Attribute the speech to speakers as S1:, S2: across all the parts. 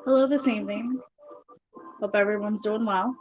S1: Hello this evening. Hope everyone's doing well.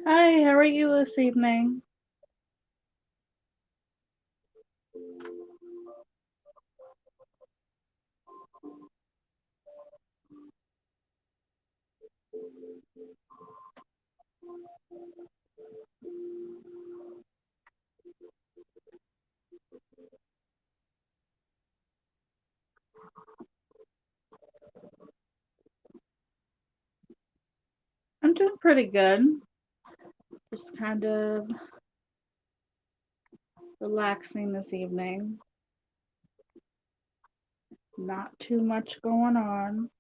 S1: Hi, how are you this evening? I'm doing pretty good. Just kind of relaxing this evening. Not too much going on.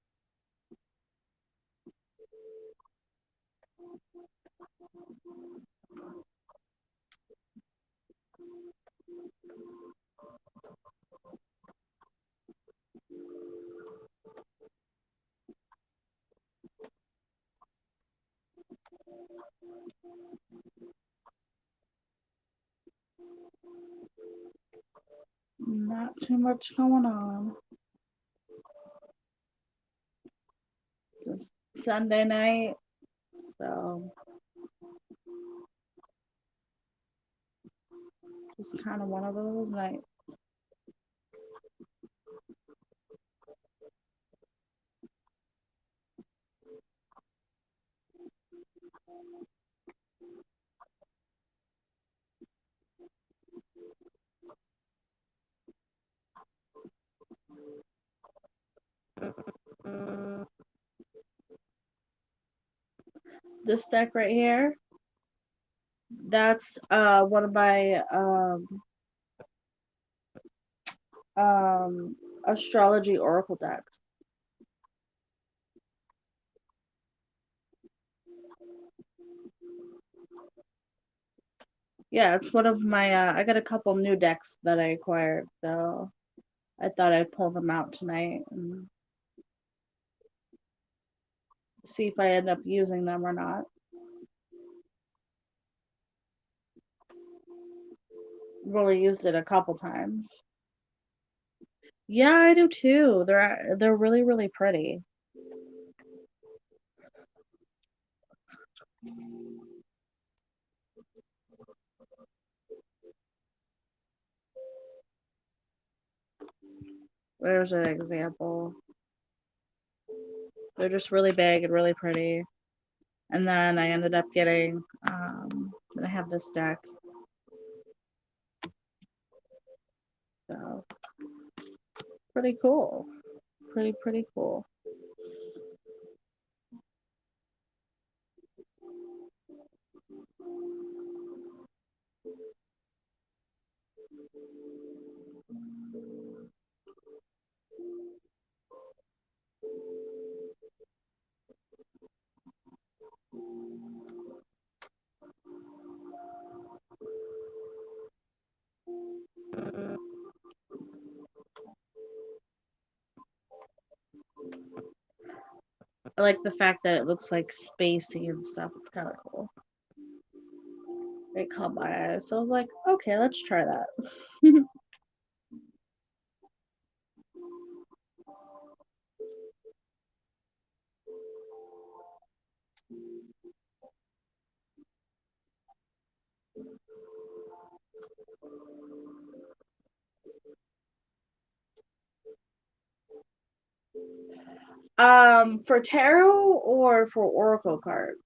S1: Not too much going on. It's Sunday night, so just kind of one of those nights. This deck right here, that's one of my um astrology oracle decks. Yeah, it's one of my I got a couple new decks that I acquired, so I thought I'd pull them out tonight and see if I end up using them or not. Really used it a couple times. Yeah, I do too. They're really really pretty. There's an example. They're just really big and really pretty. And then I ended up getting I have this deck. So pretty cool. Pretty cool. I like the fact that it looks like spacey and stuff. It's kind of cool. It caught my eye. So I was like, okay, let's try that. For tarot or for oracle cards?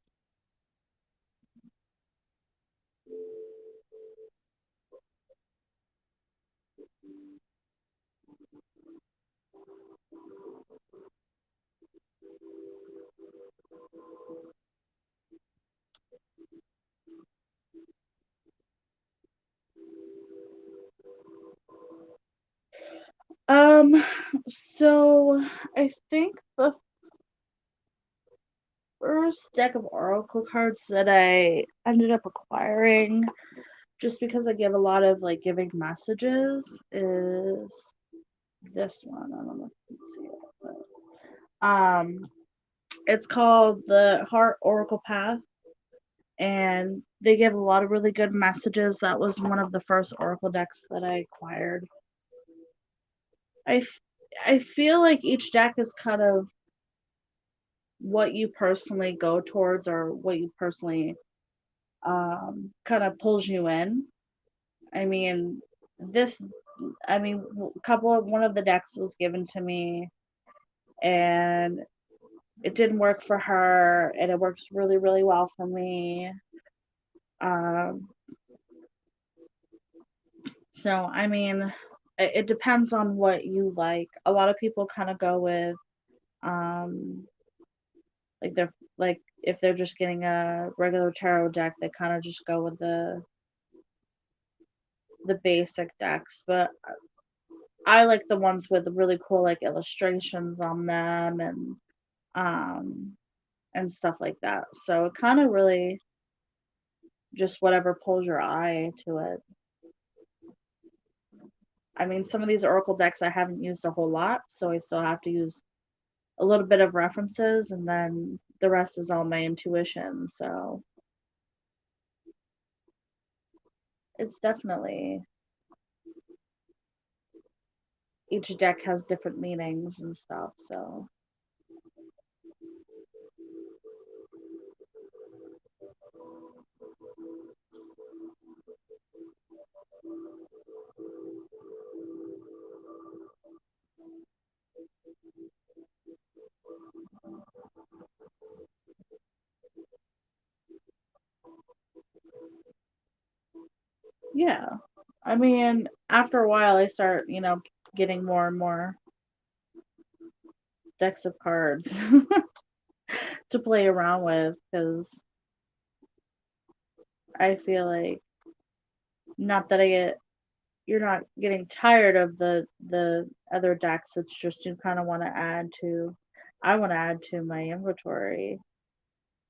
S1: Um, so I think the first deck of oracle cards that I ended up acquiring just because I give a lot of like giving messages is this one. I don't know if you can see it, but it's called the Heart Oracle Path, and they give a lot of really good messages. That was one of the first oracle decks that I acquired. I I feel like each deck is kind of what you personally go towards or what you personally kind of pulls you in. I mean, this, I mean, one of the decks was given to me, and it didn't work for her, and it works really, really well for me. Um, so I mean, it depends on what you like. A lot of people kind of go with um, like they're like if they're just getting a regular tarot deck, they kind of just go with the basic decks. But I like the ones with really cool like illustrations on them um and stuff like that. So it kind of really just whatever pulls your eye to it. I mean, some of these oracle decks I haven't used a whole lot, so I still have to use a little bit of references, and then the rest is all my intuition. So it's definitely each deck has different meanings and stuff. So yeah, I mean, after a while, I start, getting more and more decks of cards to play around with because I feel like not that I get you're not getting tired of the other decks. It's just you kind of want to add to. I want to add to my inventory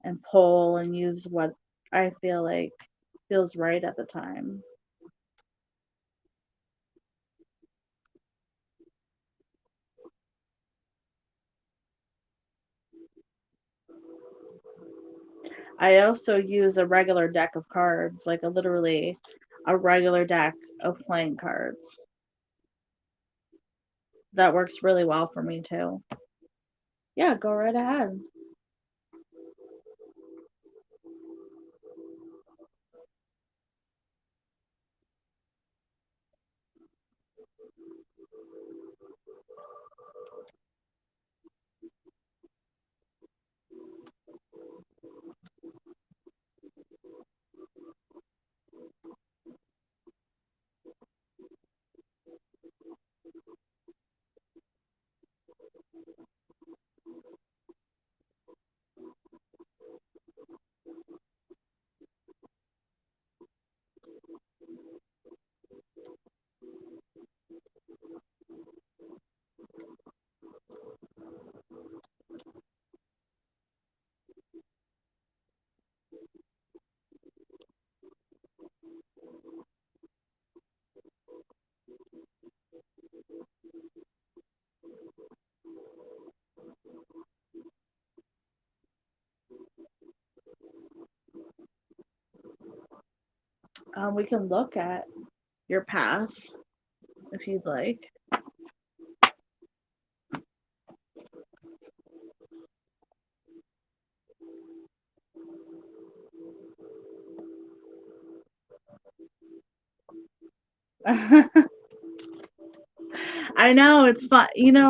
S1: and pull and use what I feel like feels right at the time. I also use a regular deck of cards, like literally a regular deck of playing cards. That works really well for me too. Yeah, go right ahead. We can look at your path if you'd like. I know it's fun.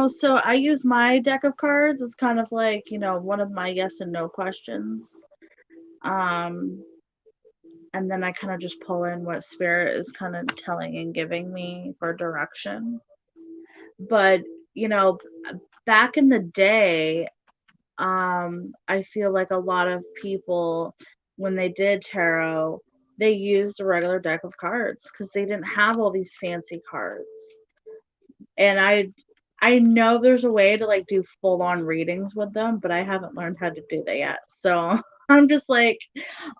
S1: So I use my deck of cards as kind of like, one of my yes and no questions. Um, and then I kind of just pull in what spirit is kind of telling and giving me for direction. But, you know, back in the day, I feel like a lot of people, when they did tarot, they used a regular deck of cards because they didn't have all these fancy cards. And I know there's a way to like do full on readings with them, but I haven't learned how to do that yet. So I'm just like,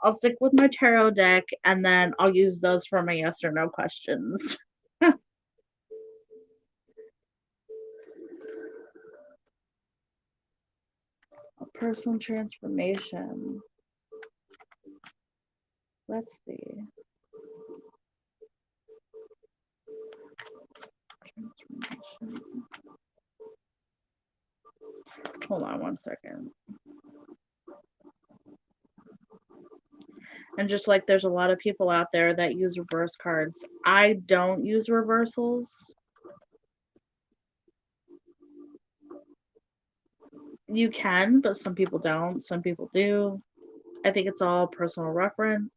S1: I'll stick with my tarot deck and then I'll use those for my yes or no questions. A personal transformation. Let's see. Transformation. Hold on one second. And just like there's a lot of people out there that use reverse cards, I don't use reversals. You can, but some people don't. Some people do. I think it's all personal reference.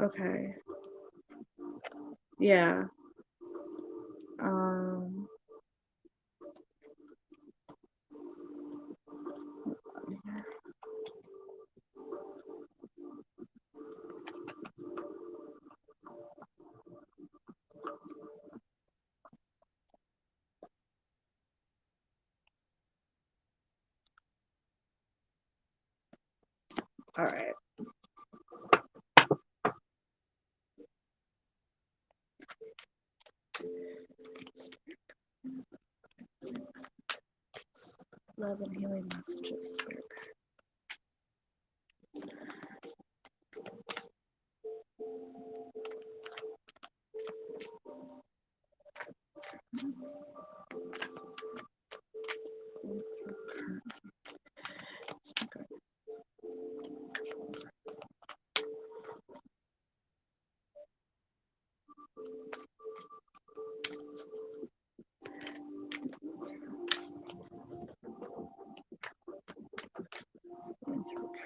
S1: Okay. Yeah. Um, all right. Love and healing messages, spirit.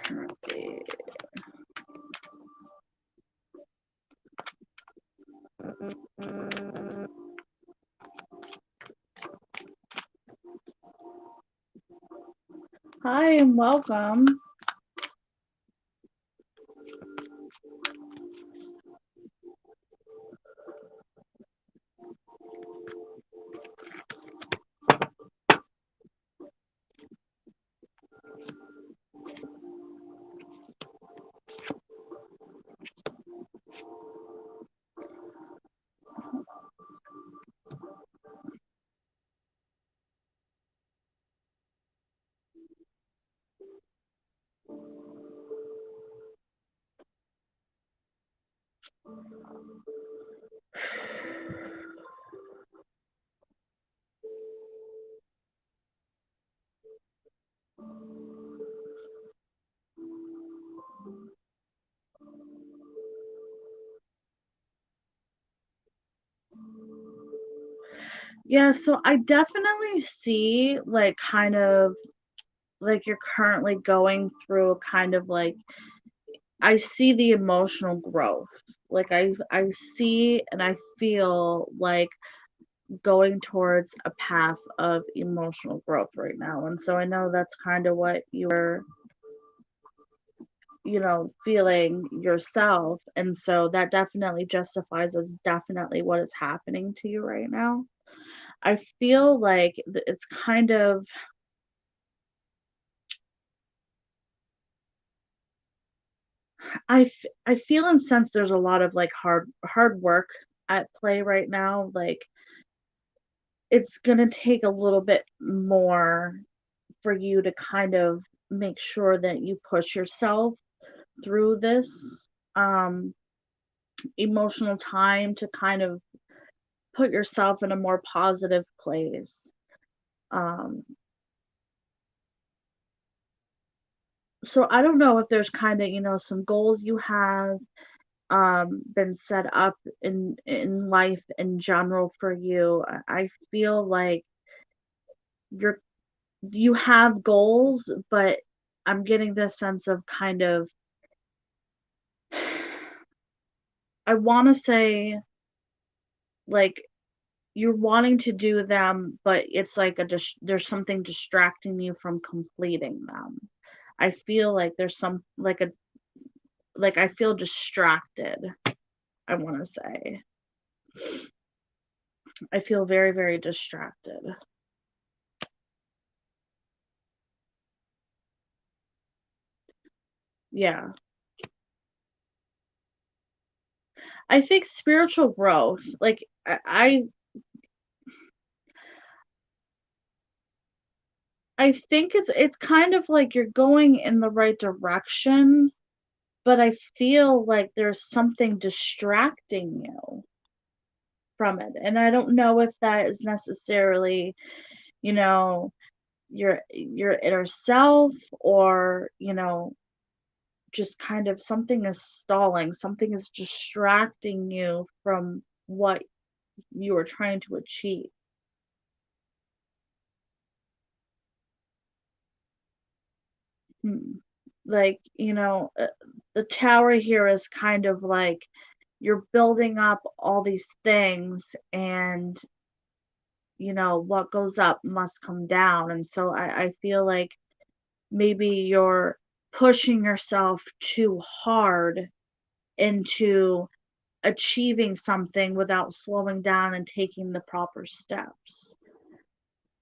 S1: Currently. Hi and welcome. Yeah, so I definitely see like kind of like you're currently going through kind of like I see the emotional growth. Like I see and I feel like going towards a path of emotional growth right now. And so I know that's kind of what you're, feeling yourself. And so that definitely justifies as definitely what is happening to you right now. I feel like it's kind of I feel and sense there's a lot of like hard work at play right now. Like it's gonna take a little bit more for you to kind of make sure that you push yourself through this um emotional time to kind of put yourself in a more positive place. Um so I don't know if there's kind of, some goals you have been set up in life in general for you. I feel like you're you have goals, but I'm getting this sense of kind of I want to say like you're wanting to do them, but it's like there's something distracting you from completing them. I feel like there's some like I feel distracted. I want to say I feel very very distracted. Yeah. I think spiritual growth, like I think it's kind of like you're going in the right direction, but I feel like there's something distracting you from it. And I don't know if that is necessarily, you know, your inner self or, just kind of something is stalling, something is distracting you from what you were trying to achieve. Hmm. Like, the tower here is kind of like you're building up all these things, and what goes up must come down. And so I feel like maybe you're pushing yourself too hard into achieving something without slowing down and taking the proper steps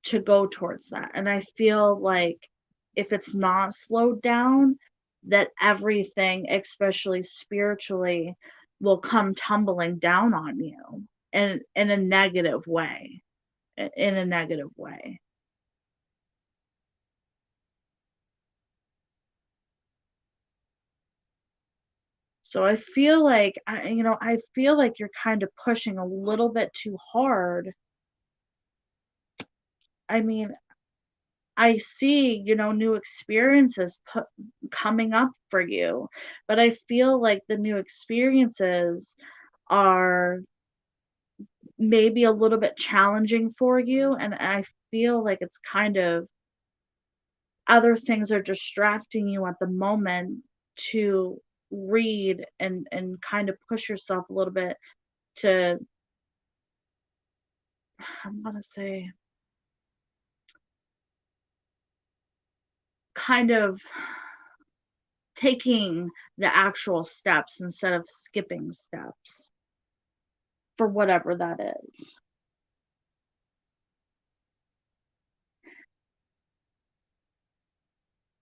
S1: to go towards that. And I feel like if it's not slowed down, that everything, especially spiritually, will come tumbling down on you in a negative way. In a negative way. So I feel like you're kind of pushing a little bit too hard. I mean, I see, new experiences coming up for you, but I feel like the new experiences are maybe a little bit challenging for you, and I feel like it's kind of other things are distracting you at the moment to read and kind of push yourself a little bit to, I'm gonna say, kind of taking the actual steps instead of skipping steps for whatever that is.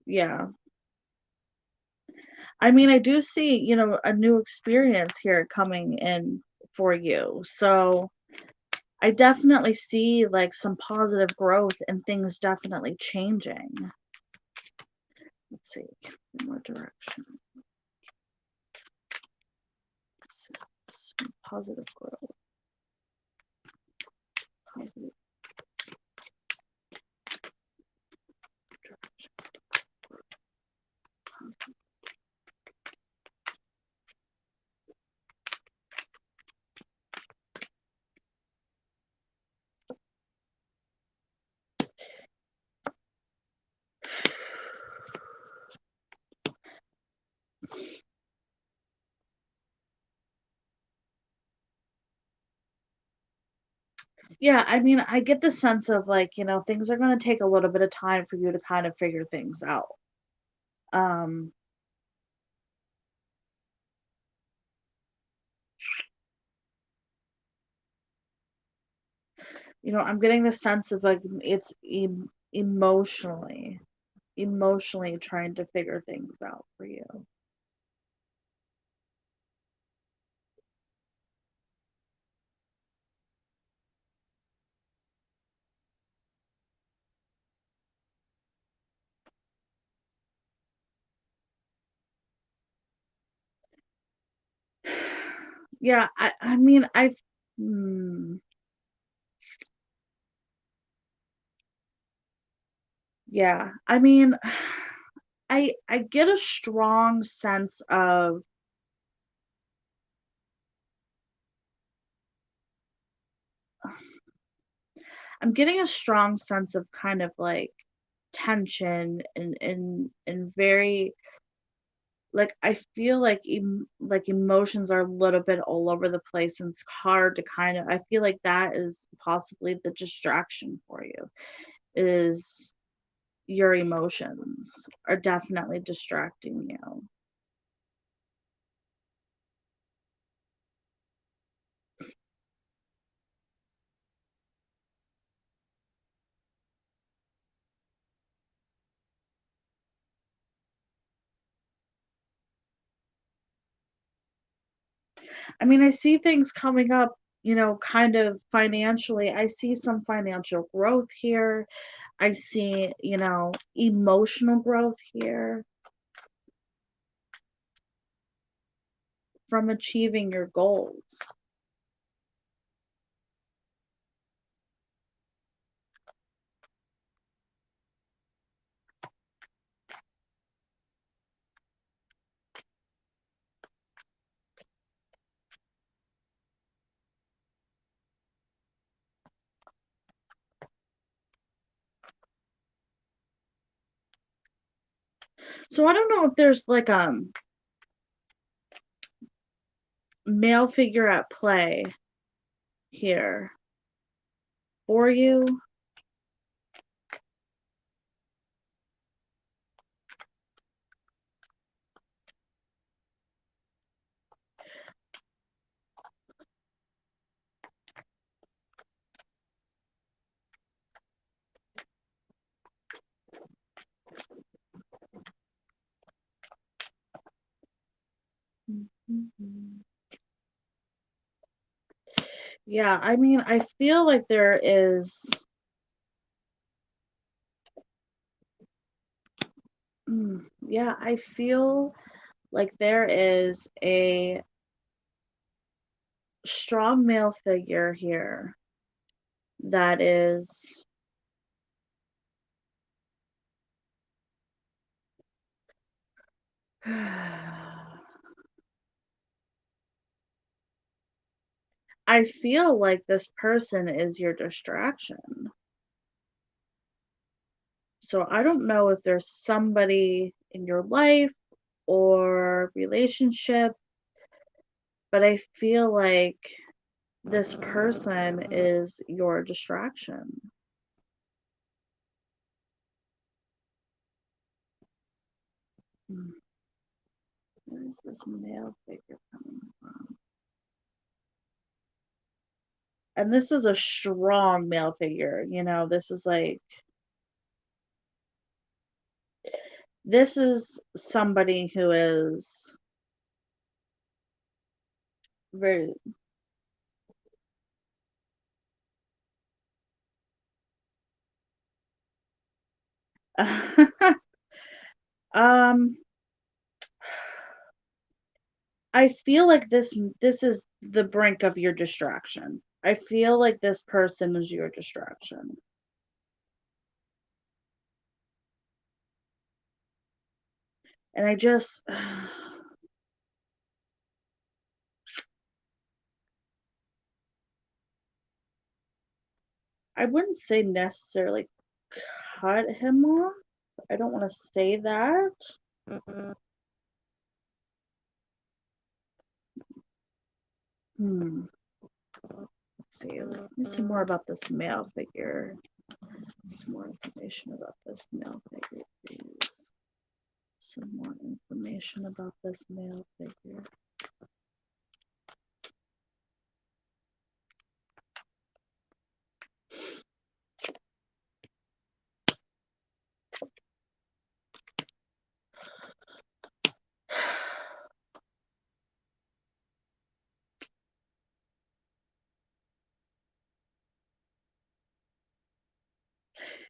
S1: Yeah. I mean, I do see, a new experience here coming in for you. So I definitely see like some positive growth and things definitely changing. Let's see, more direction. Let's see, some positive growth, positive direction, positive. Yeah, I mean, I get the sense of like, things are going to take a little bit of time for you to kind of figure things out. Um, I'm getting the sense of like it's emotionally trying to figure things out for you. Yeah, I mean, hmm, yeah, I mean, I get a strong sense of I'm getting a strong sense of kind of like tension and very like I feel like like emotions are a little bit all over the place, and it's hard to kind of I feel like that is possibly the distraction for you is your emotions are definitely distracting you. I mean, I see things coming up, kind of financially. I see some financial growth here. I see, emotional growth here from achieving your goals. So I don't know if there's like male figure at play here for you. Mhm. Yeah, I mean, I feel like there is, yeah, I feel like there is a strong male figure here that is, I feel like this person is your distraction. So I don't know if there's somebody in your life or relationship, but I feel like this person is your distraction. Hmm, where is this male figure coming from? And this is a strong male figure, this is like, this is somebody who is very, um, I feel like this is the brink of your distraction. I feel like this person is your distraction. And I just I wouldn't say necessarily cut him off. I don't want to say that. Hmm. Let's see. Let me see more about this male figure. Some more information about this male figure, please. Some more information about this male figure.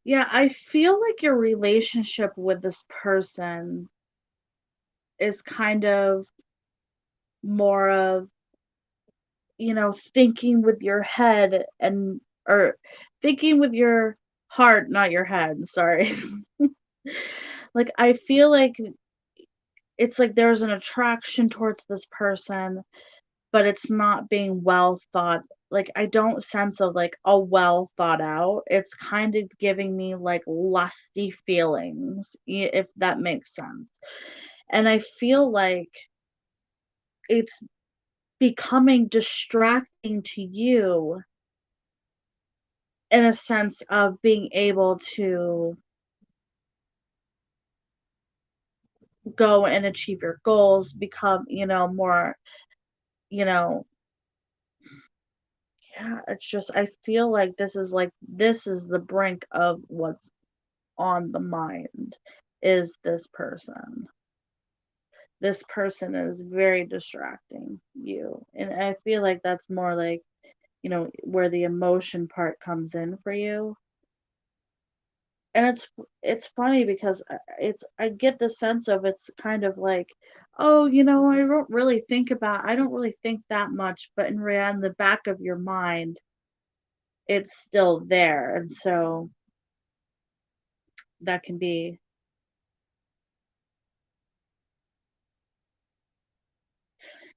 S1: Yeah, I feel like your relationship with this person is kind of more of, thinking with your head or thinking with your heart, not your head, sorry. Like, I feel like it's like there's an attraction towards this person, but it's not being well thought. Like, I don't sense of like a well thought out. It's kind of giving me like lusty feelings, if that makes sense. And I feel like it's becoming distracting to you in a sense of being able to go and achieve your goals, become, more, you know, yeah, it's just, I feel like this is the brink of what's on the mind is this person. This person is very distracting you. And I feel like that's more like, where the emotion part comes in for you. And it's funny because I get the sense of it's kind of like, oh, I don't really think that much, but in reality, in the back of your mind, it's still there. And so that can be,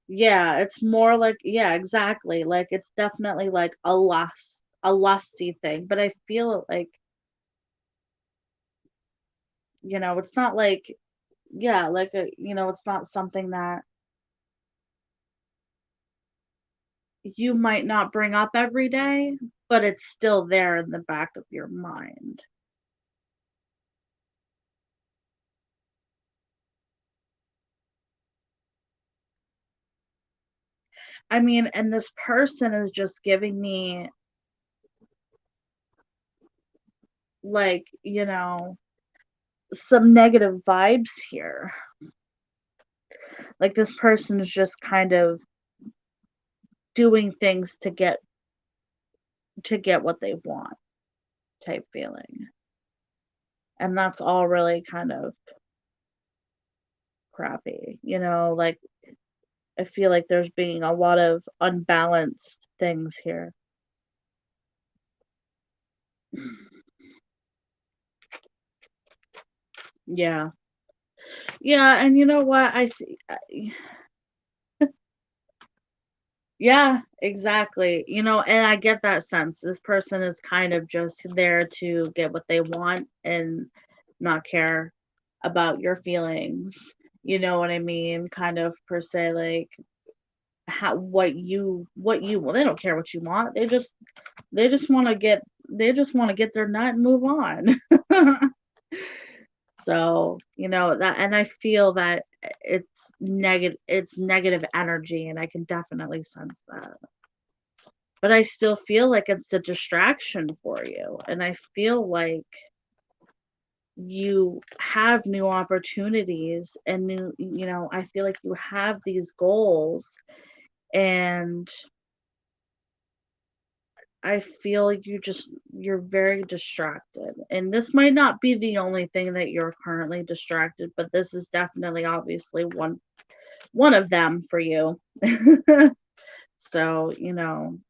S1: yeah, it's more like, yeah, exactly. Like it's definitely like a lusty thing. But I feel like, it's not like yeah, like it's not something that you might not bring up every day, but it's still there in the back of your mind. I mean, and this person is just giving me like, some negative vibes here. Like this person is just kind of doing things to get what they want type feeling. And that's all really kind of crappy. Like I feel like there's being a lot of unbalanced things here. Yeah. Yeah, and you know what? Yeah, exactly. And I get that sense. This person is kind of just there to get what they want and not care about your feelings. You know what I mean? Kind of per se, like how what you well, they don't care what you want. They just want to get their nut and move on. So, that, and I feel that it's negative energy, and I can definitely sense that. But I still feel like it's a distraction for you, and I feel like you have new opportunities and I feel like you have these goals, and I feel like you're very distracted. And this might not be the only thing that you're currently distracted, but this is definitely obviously one of them for you. So, healing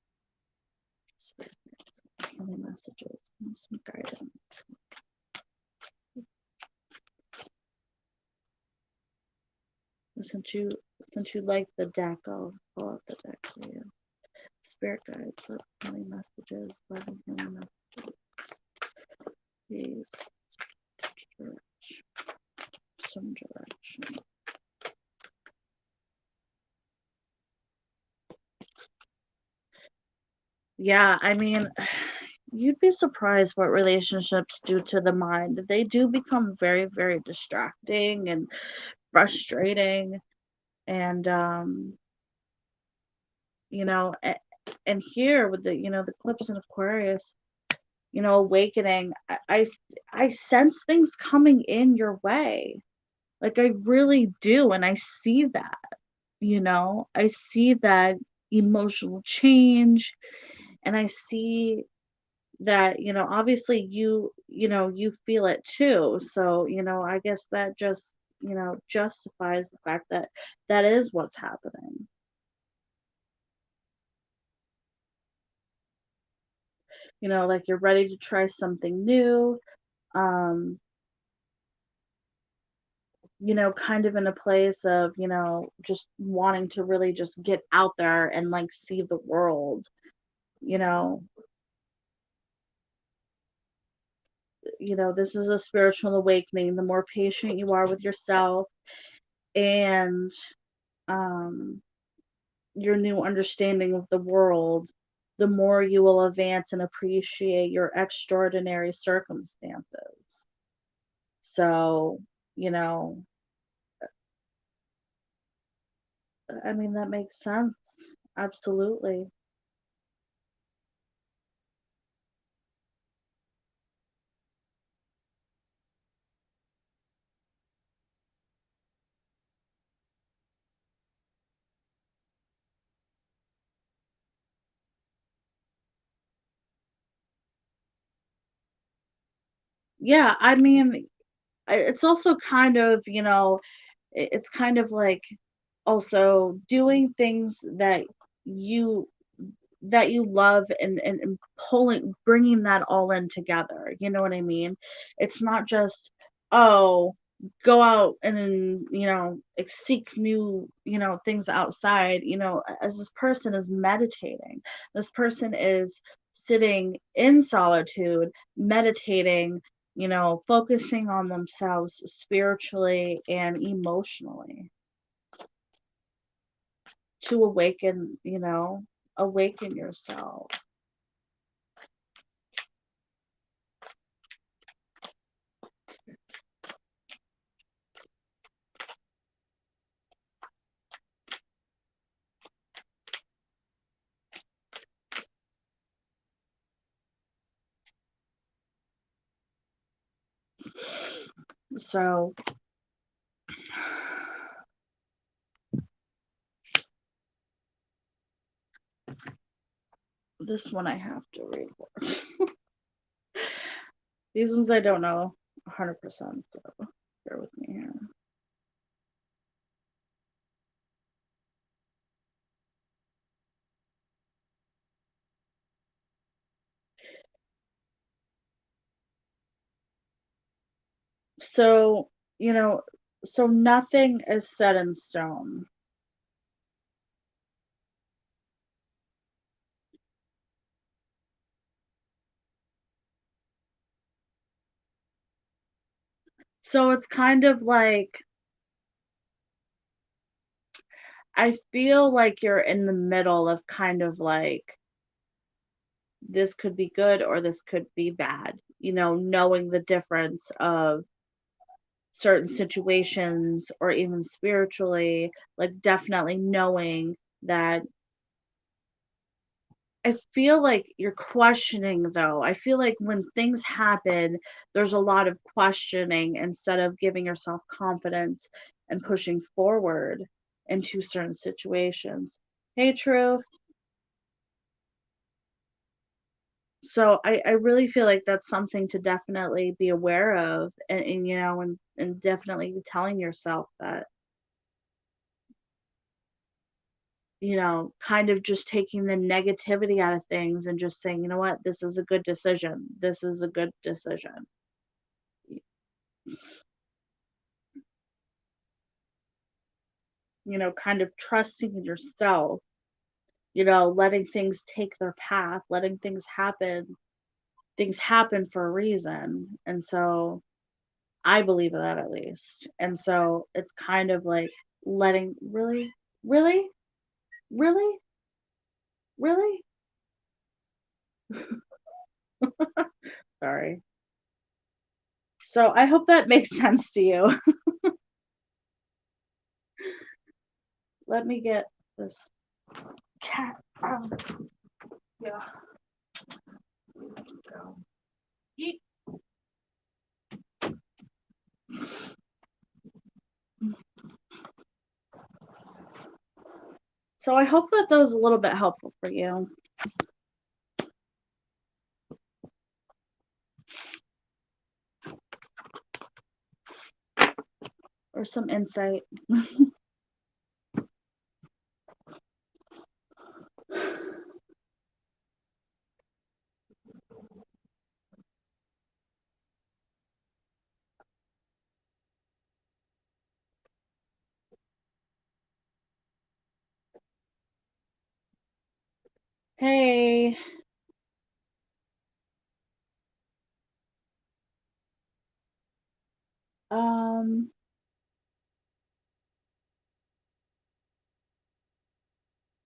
S1: messages, some guidance. Since you like the deck, I'll pull out the deck for you. Spirit guides, healing messages, loving healing messages. Please direct, some direction. Yeah, I mean, you'd be surprised what relationships do to the mind. They do become very, very distracting and frustrating. And, and here with the clips in Aquarius, awakening, I sense things coming in your way. Like I really do. And I see that, I see that emotional change, and I see that, obviously you feel it too. So, I guess that just, justifies the fact that that is what's happening. Like you're ready to try something new. Um, kind of in a place of, just wanting to really just get out there and like see the world, you know. This is a spiritual awakening. The more patient you are with yourself and um your new understanding of the world, the more you will advance and appreciate your extraordinary circumstances. So, you know, I mean, that makes sense. Absolutely. Yeah, I mean, it's also kind of, it's kind of like also doing things you that you love, and bringing that all in together. You know what I mean? It's not just, oh, go out and seek new things outside. As this person is meditating, this person is sitting in solitude, meditating, you know, focusing on themselves spiritually and emotionally to awaken, you know, awaken yourself. So this one I have to read for. These ones I don't know 100%, so bear with me here. So, you know, so nothing is set in stone. So it's kind of like I feel like you're in the middle of kind of like this could be good or this could be bad, you know, knowing the difference of certain situations or even spiritually, like definitely knowing that I feel like you're questioning though. I feel like when things happen, there's a lot of questioning instead of giving yourself confidence and pushing forward into certain situations. Hey, Truth. So I really feel like that's something to definitely be aware of and you know, and definitely telling yourself that, you know, kind of just taking the negativity out of things and just saying, you know what, this is a good decision. This is a good decision. You know, kind of trusting in yourself, you know, letting things take their path, letting things happen for a reason. And so I believe in that at least. And so it's kind of like letting really, really, really, really, sorry. So I hope that makes sense to you. Let me get this cat out. Yeah. Go. Yeet. So I hope that was a little bit helpful for you or some insight. Hey, um,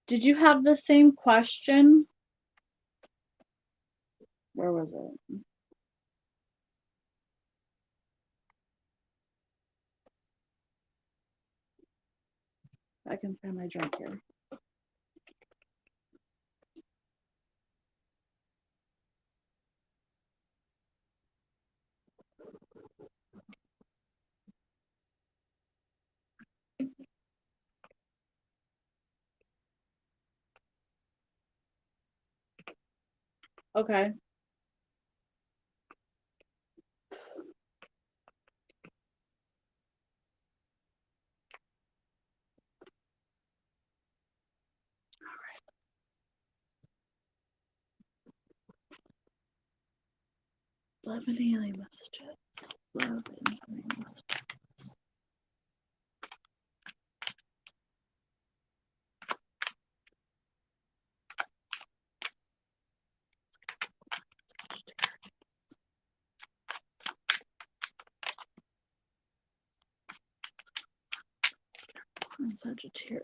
S1: did you have the same question? Where was it? I can find my drink here. Okay. Love and healing messages. Love and healing messages. Sagittarius.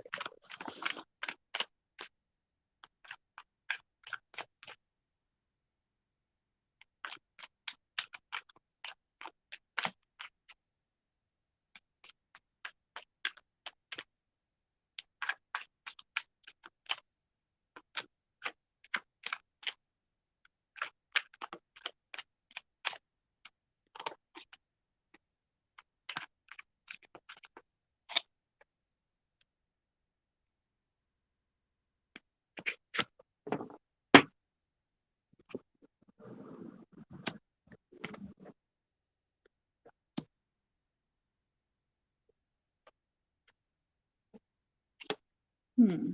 S1: Hmm.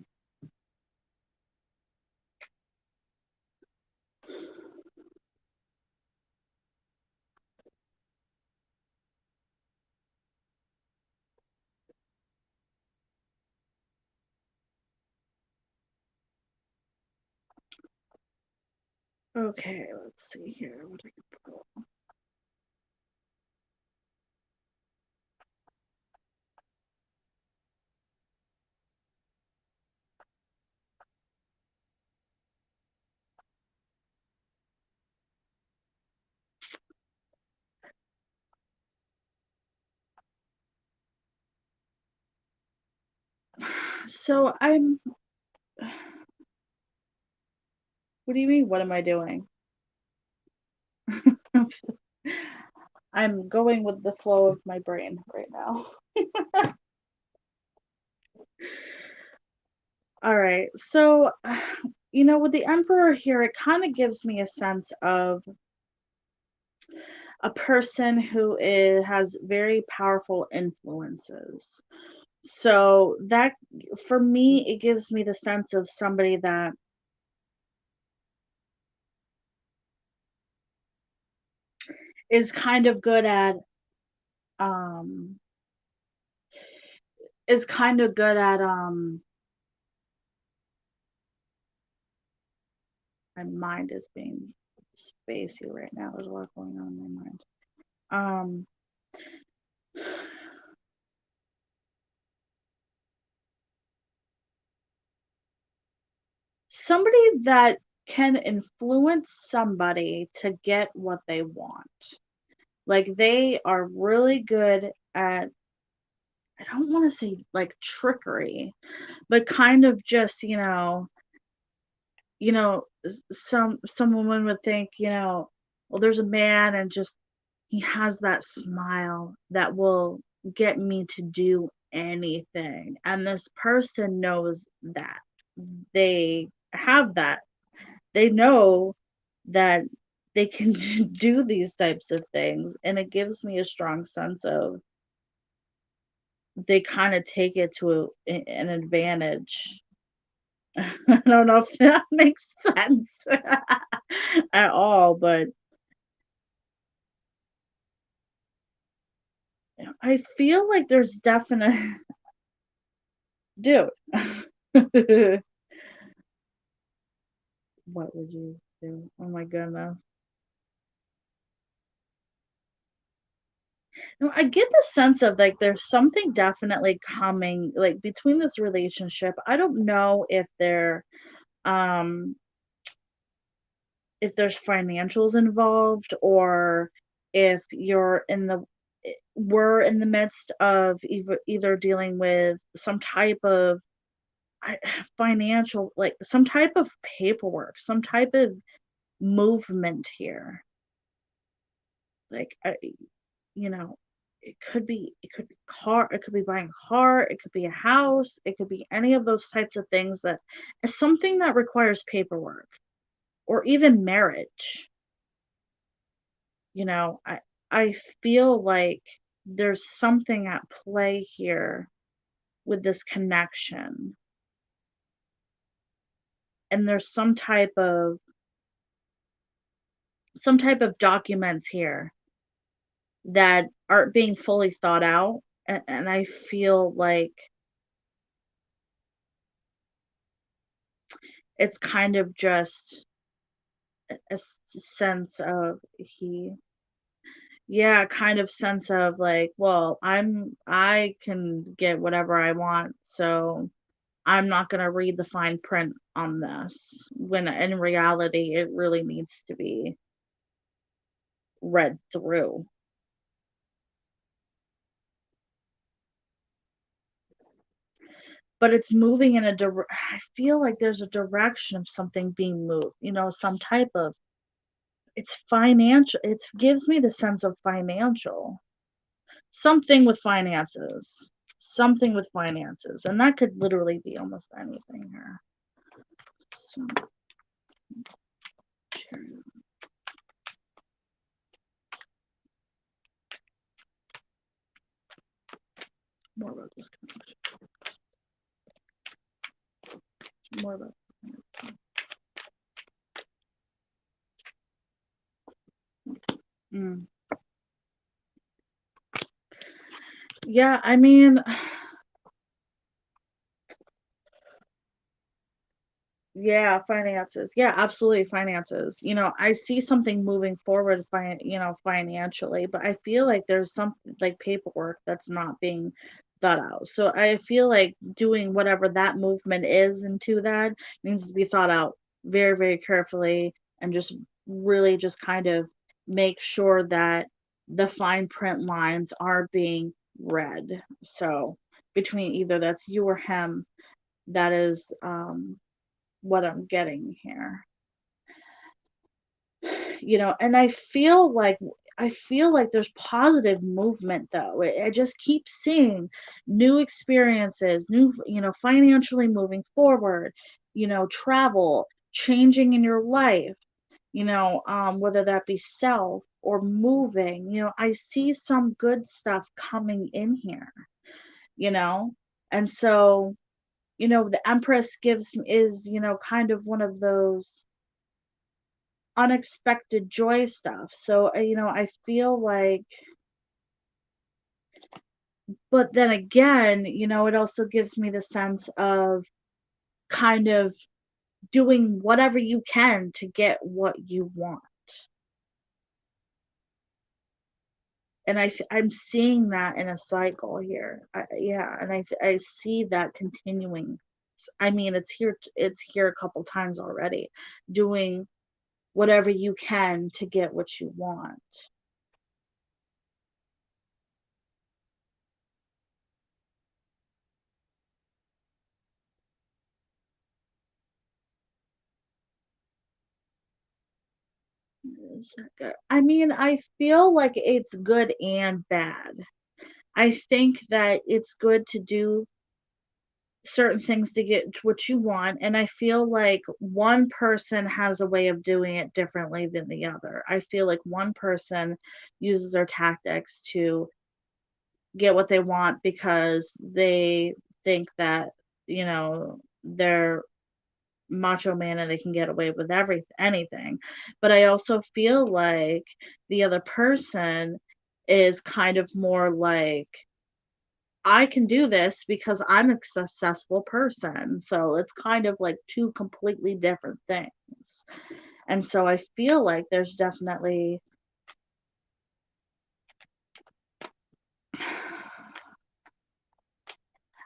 S1: Okay, let's see here what I can pull. So what do you mean? What am I doing? I'm going with the flow of my brain right now. All right. So, with the Emperor here, it kind of gives me a sense of a person who has very powerful influences. So, that for me, it gives me the sense of somebody that is kind of good at, um, is kind of good at, my mind is being spacey right now. There's a lot going on in my mind. Um, somebody that can influence somebody to get what they want. Like they are really good at, I don't want to say like trickery, but kind of just, some woman would think, well, there's a man and just he has that smile that will get me to do anything. And this person knows that they have that. They know that they can do these types of things. And it gives me a strong sense of they kind of take it to an advantage. I don't know if that makes sense at all, but I feel like there's definite dude. What would you do? Oh my goodness. No, I get the sense of like there's something definitely coming like between this relationship. I don't know um if there's financials involved or if you're in the we're in the midst of either dealing with some type of I- financial like some type of paperwork, some type of movement here. Like you know, it could be car, it could be buying a car, it could be a house, it could be any of those types of things that is something that requires paperwork or even marriage. I feel like there's something at play here with this connection, and there's some type of documents here that aren't being fully thought out, and I feel like it's kind of just a sense of Yeah, kind of sense of like, well, I can get whatever I want, so I'm not gonna read the fine print on this, when in reality, it really needs to be read through. But it's moving in a I feel like there's a direction of something being moved, some type of it's financial, it gives me the sense of financial. Something with finances. Something with finances, and that could literally be almost anything here. So, more about this connection. More about mm. Yeah, I mean, yeah, finances. Yeah, absolutely finances. I see something moving forward financially, but I feel like there's some like paperwork that's not being thought out. So I feel like doing whatever that movement is into that needs to be thought out very, very carefully and just really just kind of make sure that the fine print lines are being read. So between either that's you or him, that is what I'm getting here. And I feel like there's positive movement though. I just keep seeing new experiences, new, financially moving forward, travel, changing in your life, whether that be self or moving, I see some good stuff coming in here, you know? And so, the Empress is, kind of one of those unexpected joy stuff. So, I feel like, but then again, it also gives me the sense of kind of doing whatever you can to get what you want. And I'm seeing that in a cycle here. Yeah, and I see that continuing. I mean, it's here a couple times already. Doing whatever you can to get what you want. Is that good? I mean, I feel like it's good and bad. I think that it's good to do certain things to get what you want, and I feel like one person has a way of doing it differently than the other. I feel like one person uses their tactics to get what they want because they think that, they're macho man and they can get away with anything. But I also feel like the other person is kind of more like, I can do this because I'm a successful person. So it's kind of like two completely different things. And so I feel like there's definitely,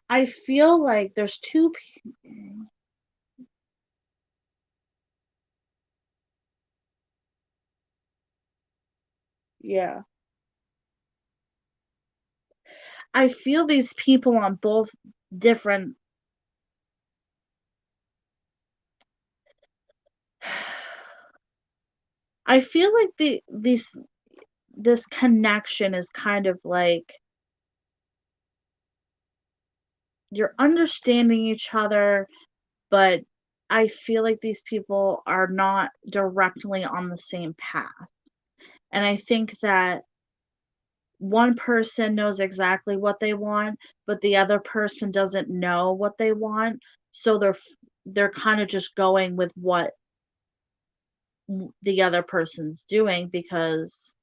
S1: I feel like there's yeah. I feel these people on both different, I feel like this connection is kind of like you're understanding each other, but I feel like these people are not directly on the same path. And I think that one person knows exactly what they want, but the other person doesn't know what they want. So they're kind of just going with what the other person's doing because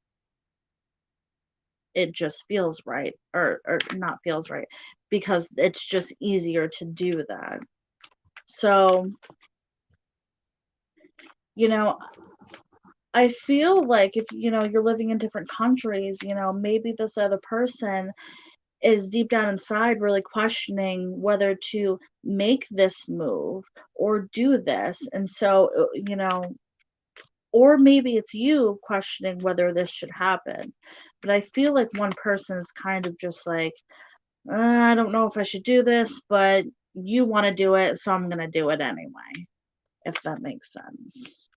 S1: it just feels right, or not feels right, because it's just easier to do that. So, you know, I feel like if, you're living in different countries, maybe this other person is deep down inside really questioning whether to make this move or do this. And so, or maybe it's you questioning whether this should happen. But I feel like one person is kind of just like, I don't know if I should do this, but you want to do it, so I'm going to do it anyway, if that makes sense.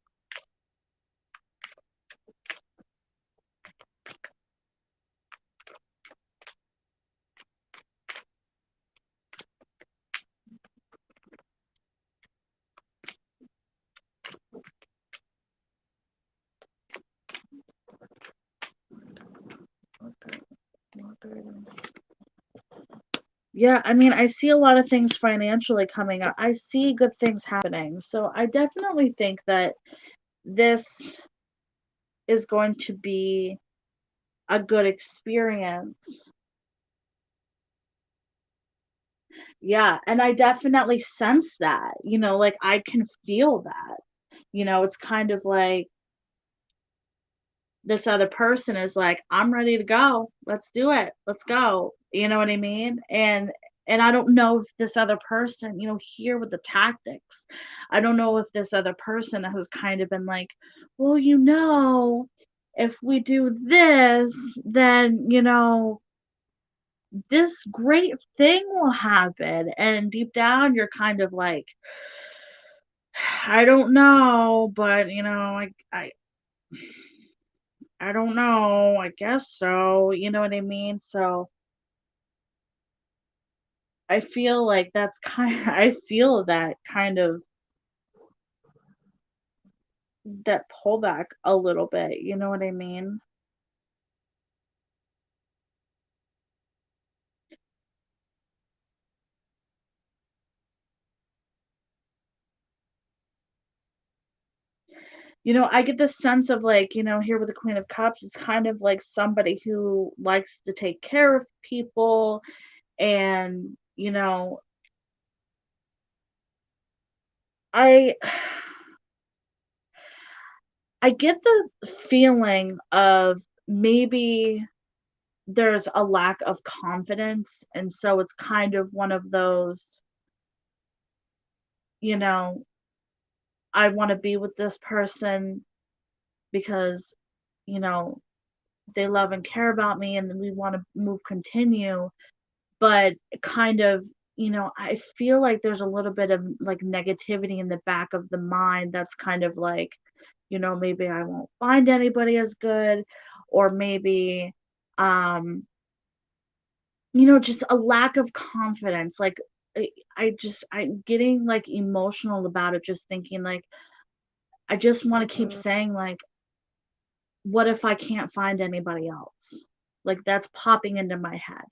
S1: Yeah, I mean, I see a lot of things financially coming up. I see good things happening. So I definitely think that this is going to be a good experience. Yeah, and I definitely sense that, like I can feel that. It's kind of like this other person is like, I'm ready to go. Let's do it. Let's go. You know what I mean? And I don't know if this other person, here with the tactics, I don't know if this other person has kind of been like, well, if we do this, then, this great thing will happen. And deep down, you're kind of like, I don't know, but, I don't know. I guess so. You know what I mean? So I feel like that's I feel that kind of that pullback a little bit. You know what I mean? I get this sense of like, here with the Queen of Cups, it's kind of like somebody who likes to take care of people and, I I get the feeling of maybe there's a lack of confidence, and so it's kind of one of those, you know, I wanna be with this person because, you know, they love and care about me and then we wanna move continue, but kind of, I feel like there's a little bit of, like, negativity in the back of the mind that's kind of like, maybe I won't find anybody as good, or maybe, um just a lack of confidence, like, I'm getting, like, emotional about it just thinking, like, I just wanna keep saying, like, "What if I can't find anybody else?" Like, that's popping into my head,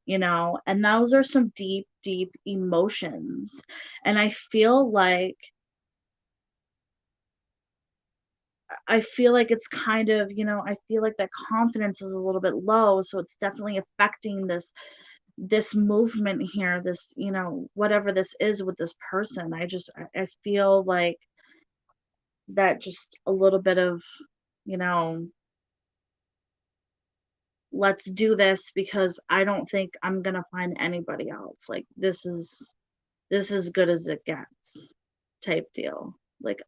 S1: and those are some deep, deep emotions, and I feel like it's kind of, I feel like that confidence is a little bit low, so it's definitely affecting this movement here, this, whatever this is with this person. I feel like that just a little bit of, you know, let's do this because I don't think I'm gonna find anybody else. Like this is good as it gets type deal. Like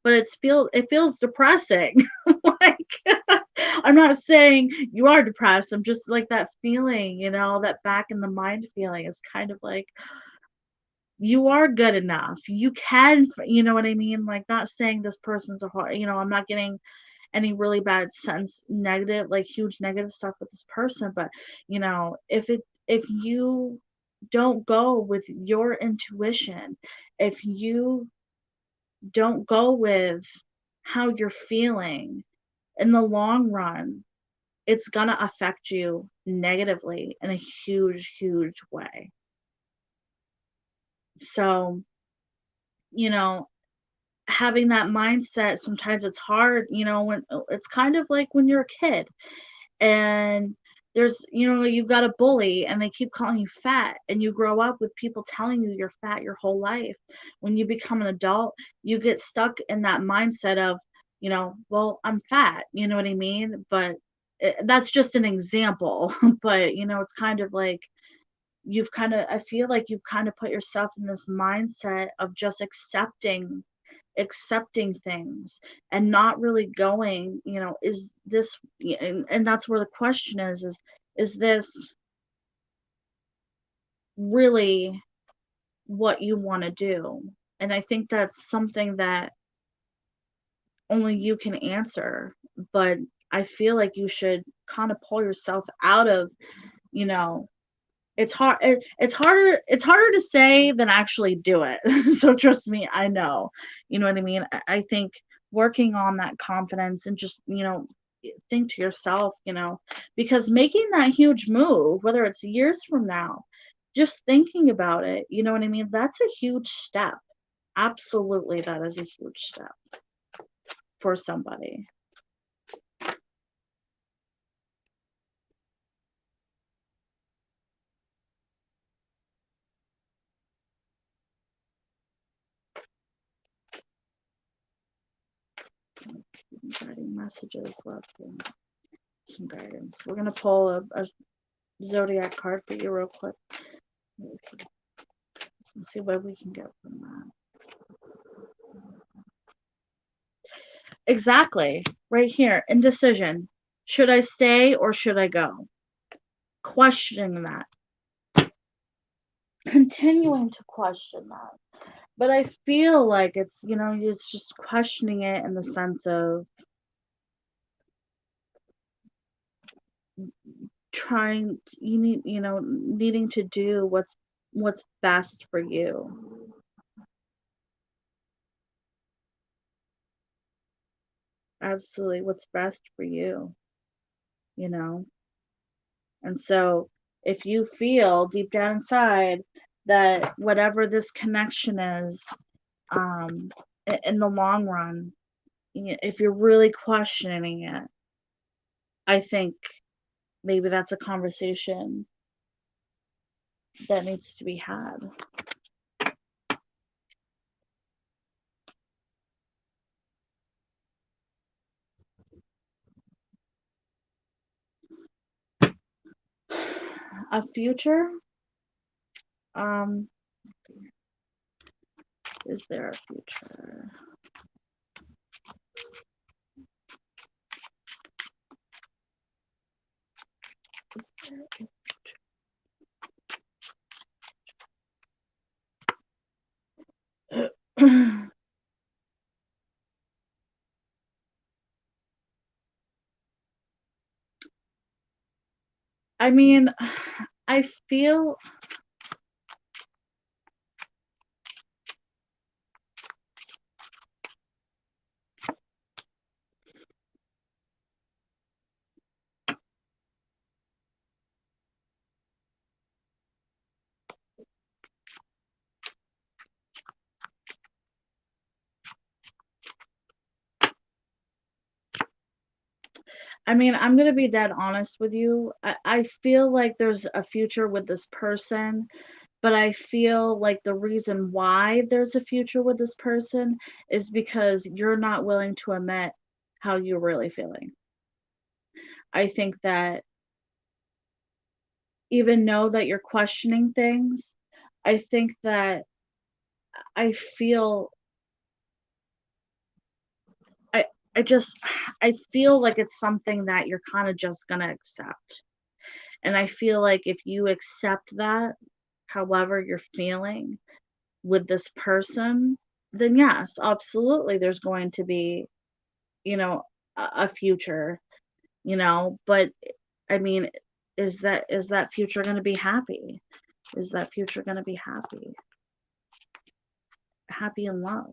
S1: but it feels depressing. Like I'm not saying you are depressed. I'm just like that feeling, that back in the mind feeling is kind of like you are good enough. You can, you know what I mean? Like, not saying this person's a hard, I'm not getting any really bad sense, negative, like huge negative stuff with this person. But, if you don't go with your intuition, if you don't go with how you're feeling in the long run, it's gonna affect you negatively in a huge, huge way. So, you know, having that mindset, sometimes it's hard, when it's kind of like when you're a kid and you've got a bully and they keep calling you fat and you grow up with people telling you you're fat your whole life. When you become an adult, you get stuck in that mindset of, well, I'm fat, you know what I mean? But that's just an example. But, it's kind of like I feel like you've kind of put yourself in this mindset of just accepting things and not really going, is this, and that's where the question is this really what you want to do? And I think that's something that only you can answer. But I feel like you should kind of pull yourself out of, you know, it's harder to say than actually do it. So trust me, I know. You know what I mean? I think working on that confidence and just, think to yourself, because making that huge move, whether it's years from now, just thinking about it, you know what I mean? That's a huge step. Absolutely, that is a huge step for somebody. Guiding messages, love, and some guidance. We're gonna pull a zodiac card for you real quick. Let's see what we can get from that. Exactly. Right here. Indecision. Should I stay or should I go? Questioning that. Continuing to question that. But I feel like it's just questioning it in the sense of needing to do what's best for you. Absolutely, what's best for you, you know? And so if you feel deep down inside that whatever this connection is, um, in the long run, if you're really questioning it, I think maybe that's a conversation that needs to be had. A future? Um, is there a future? Is there... I mean, I feel I'm gonna be dead honest with you. I feel like there's a future with this person, but I feel like the reason why there's a future with this person is because you're not willing to admit how you're really feeling. I think that even though that you're questioning things, I think that I feel I I just I feel like it's something that you're kind of just gonna accept. And I feel like if you accept that, however you're feeling with this person, then yes, absolutely there's going to be, you know, a future, but I mean, is that future going to be happy? Is that future going to be happy? Happy in love.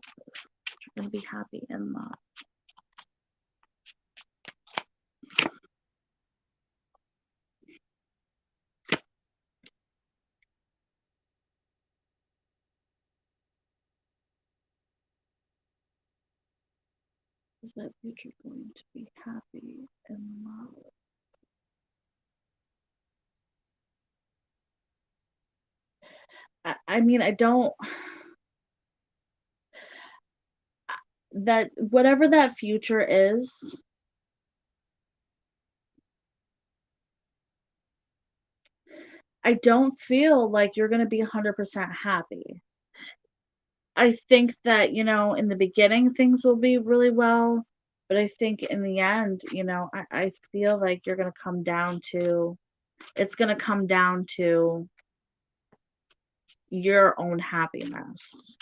S1: You're going to be happy in love. Is that future going to be happy in love? I mean, I don't. that whatever that future is, I don't feel like you're gonna be 100% happy. I think that, in the beginning, things will be really well, but I think in the end, I feel like it's gonna come down to your own happiness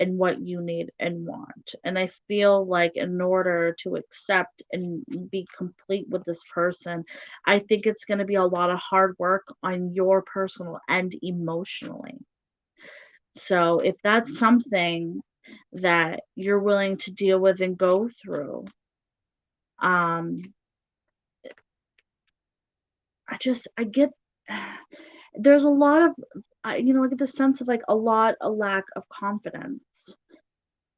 S1: and what you need and want. And I feel like in order to accept and be complete with this person, I think it's gonna be a lot of hard work on your personal and emotionally. So if that's something that you're willing to deal with and go through, um, I get there's a lot of, I get the sense of like a lack of confidence.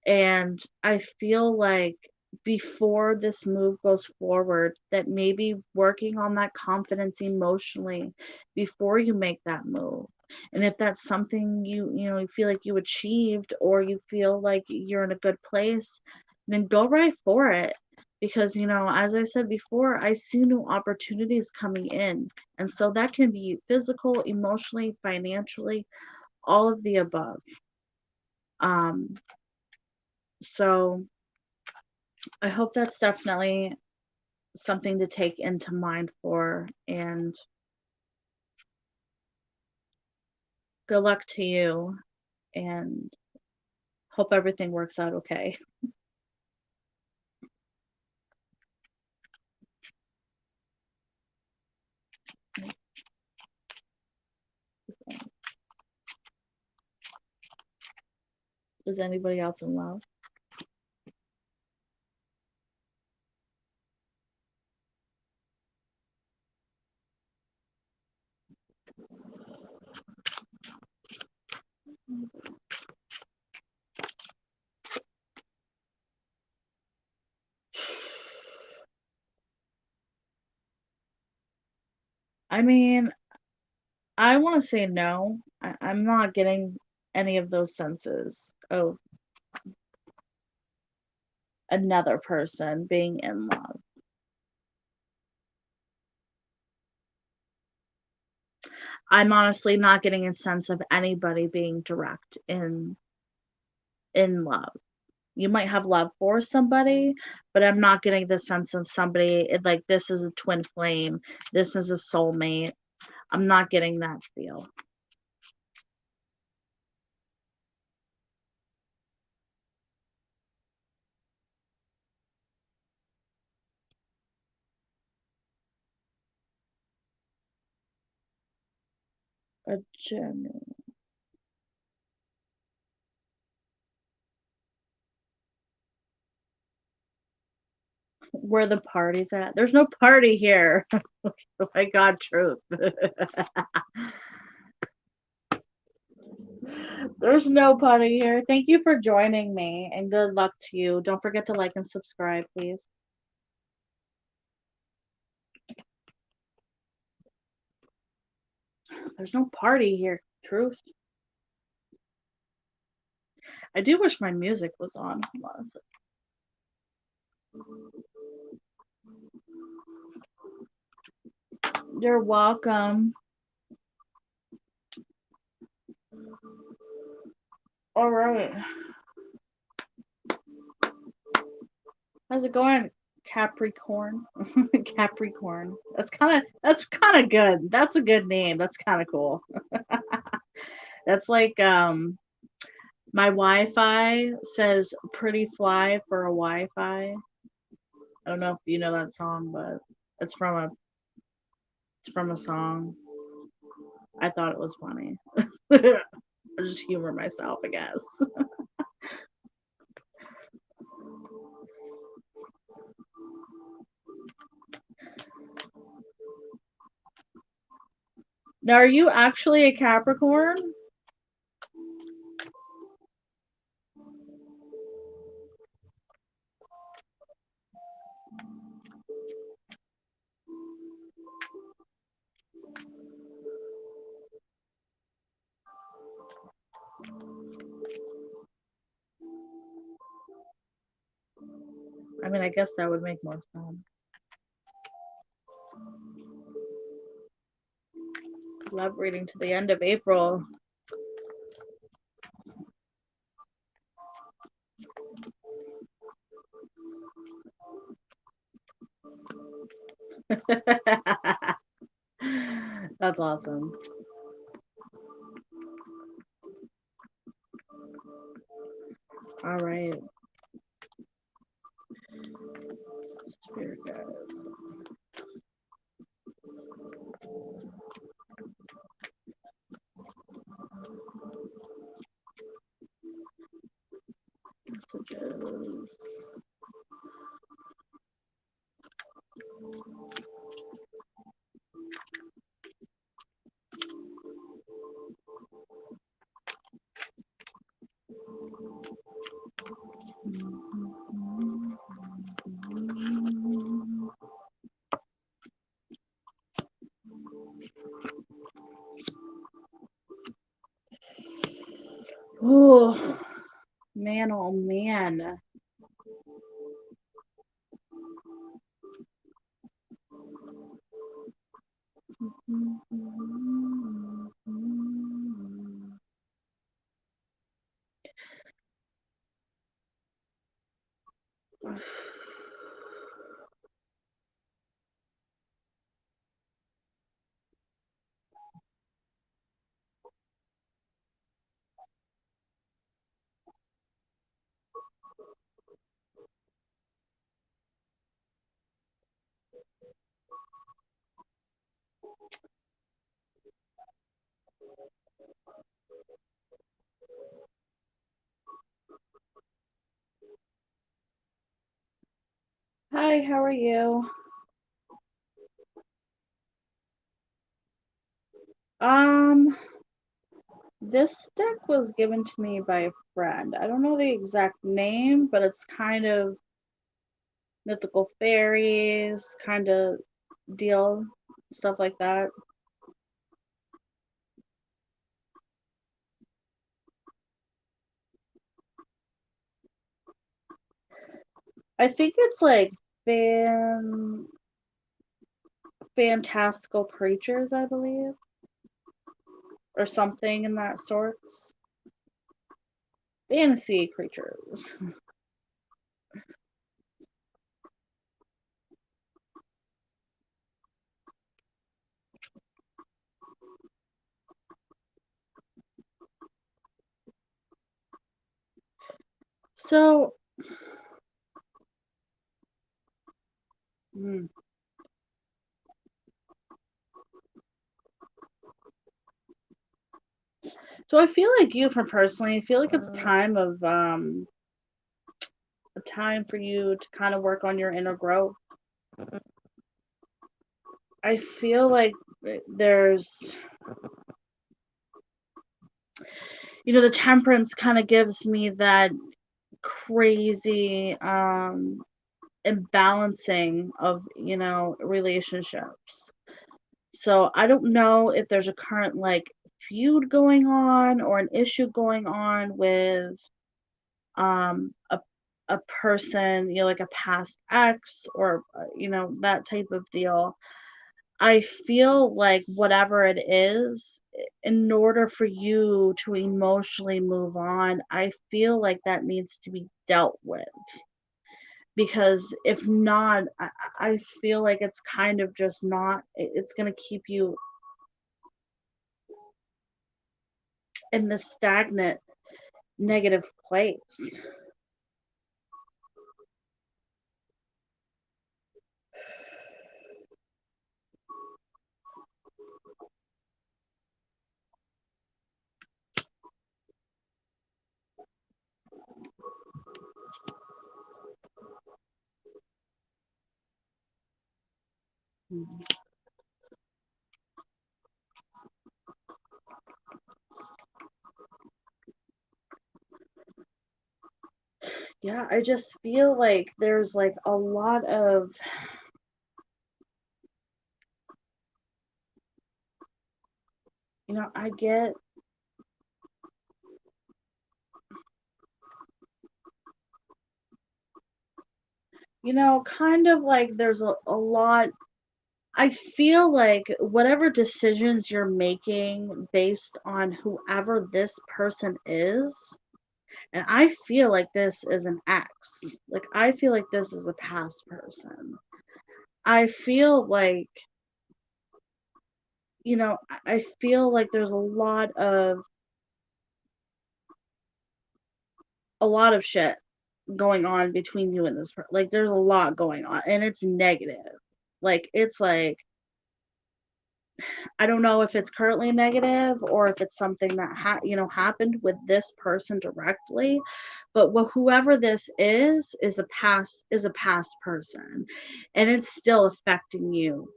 S1: And I feel like before this move goes forward, that maybe working on that confidence emotionally before you make that move. And if that's something you feel like you achieved or you feel like you're in a good place, then go right for it. Because, as I said before, I see new opportunities coming in. And so that can be physical, emotionally, financially, all of the above. Um, so I hope that's definitely something to take into mind for, and good luck to you, and hope everything works out okay. Is anybody else in love? I mean, I want to say no. I'm not getting any of those senses of another person being in love. I'm honestly not getting a sense of anybody being direct in love. You might have love for somebody, but I'm not getting the sense of somebody like this is a twin flame, this is a soulmate. I'm not getting that feel. A genuine. Where the party's at? There's no party here. Oh my God, truth. There's no party here. Thank you for joining me and good luck to you. Don't forget to like and subscribe, please. There's no party here, truth. I do wish my music was on. Hold on a sec. You're welcome. All right. How's it going, Capricorn? Capricorn. That's kind of good. That's a good name. That's kind of cool. That's like my Wi-Fi says "pretty fly" for a Wi-Fi. I don't know if you know that song, but it's from a it's from a song. I thought it was funny. I just humor myself, I guess. Now, are you actually a Capricorn? mean, I guess that would make more sense. Love reading to the end of April. That's awesome. All right. Spirit guides. Messages. Oh, man, oh man. Hi, how are you? Um, this deck was given to me by a friend. I don't know the exact name, but it's kind of mythical fairies kind of deal, stuff like that. I think it's like fantastical creatures, I believe, or something in that sorts. Fantasy creatures. So, hmm. So I feel like you, for personally, I feel like it's a time for you to kind of work on your inner growth. I feel like there's, the temperance kind of gives me that crazy imbalancing of, relationships. So I don't know if there's a current like feud going on or an issue going on with um a a person, like a past ex or that type of deal. I feel like whatever it is, in order for you to emotionally move on, I feel like that needs to be dealt with. Because if not, I feel like it's kind of just not, it's going to keep you in this stagnant negative place. Yeah, I just feel like there's like a lot of, I get, kind of like there's a lot. I feel like whatever decisions you're making based on whoever this person is, and I feel like this is an ex. Like, I feel like this is a past person. I feel like, I feel like there's a lot of shit going on between you and this person. Like, there's a lot going on, and it's negative. Like, it's like, I don't know if it's currently negative or if it's something that happened with this person directly, but whoever this is a past person, and it's still affecting you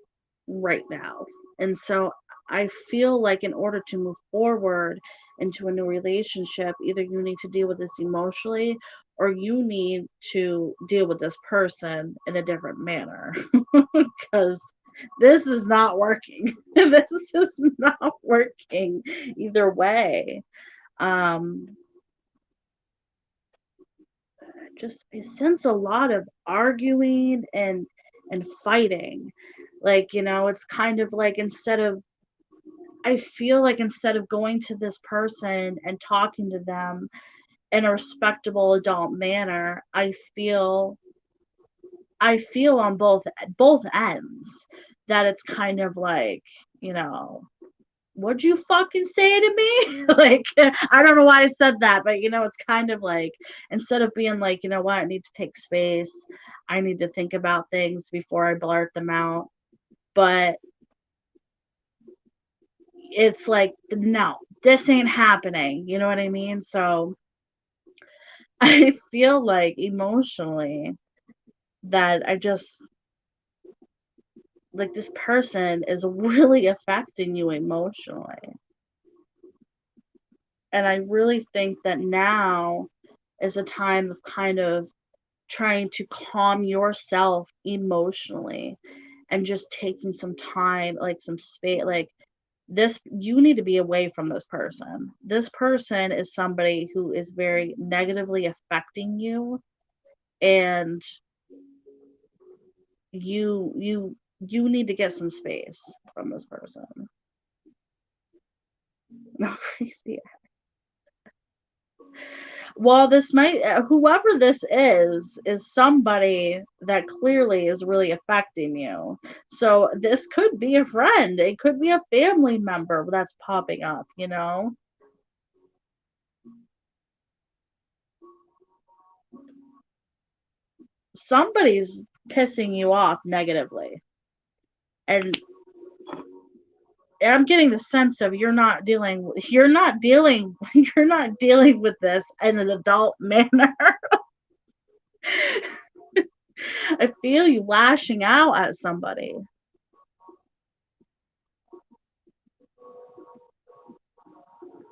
S1: right now. And so I feel like in order to move forward into a new relationship, either you need to deal with this emotionally or you need to deal with this person in a different manner because this is not working. This is not working either way. Um, just I sense a lot of arguing and fighting. Like, it's kind of like I feel like instead of going to this person and talking to them in a respectable adult manner, I feel on both ends that it's kind of like, you know, what'd you fucking say to me? Like, I don't know why I said that, but it's kind of like instead of being like, you know what, I need to take space, I need to think about things before I blurt them out. But it's like, no, this ain't happening. You know what I mean? So I feel like emotionally that I just like this person is really affecting you emotionally. And I really think that now is a time of kind of trying to calm yourself emotionally and just taking some time, like some space, like this, you need to be away from this person. This person is somebody who is very negatively affecting you, and you need to get some space from this person. No, crazy. Well, this might, whoever this is somebody that clearly is really affecting you. So this could be a friend, it could be a family member that's popping up. Somebody's pissing you off negatively. And I'm getting the sense of you're not dealing with this in an adult manner. I feel you lashing out at somebody.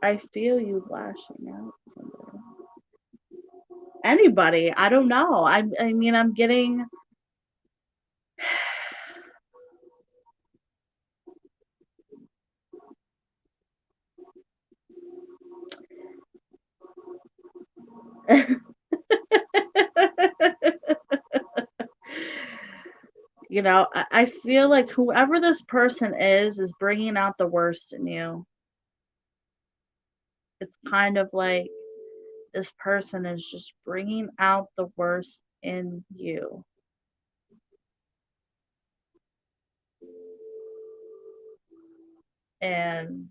S1: I feel you lashing out at somebody. Anybody, I don't know. I mean, I'm getting I feel like whoever this person is bringing out the worst in you. It's kind of like this person is just bringing out the worst in you. And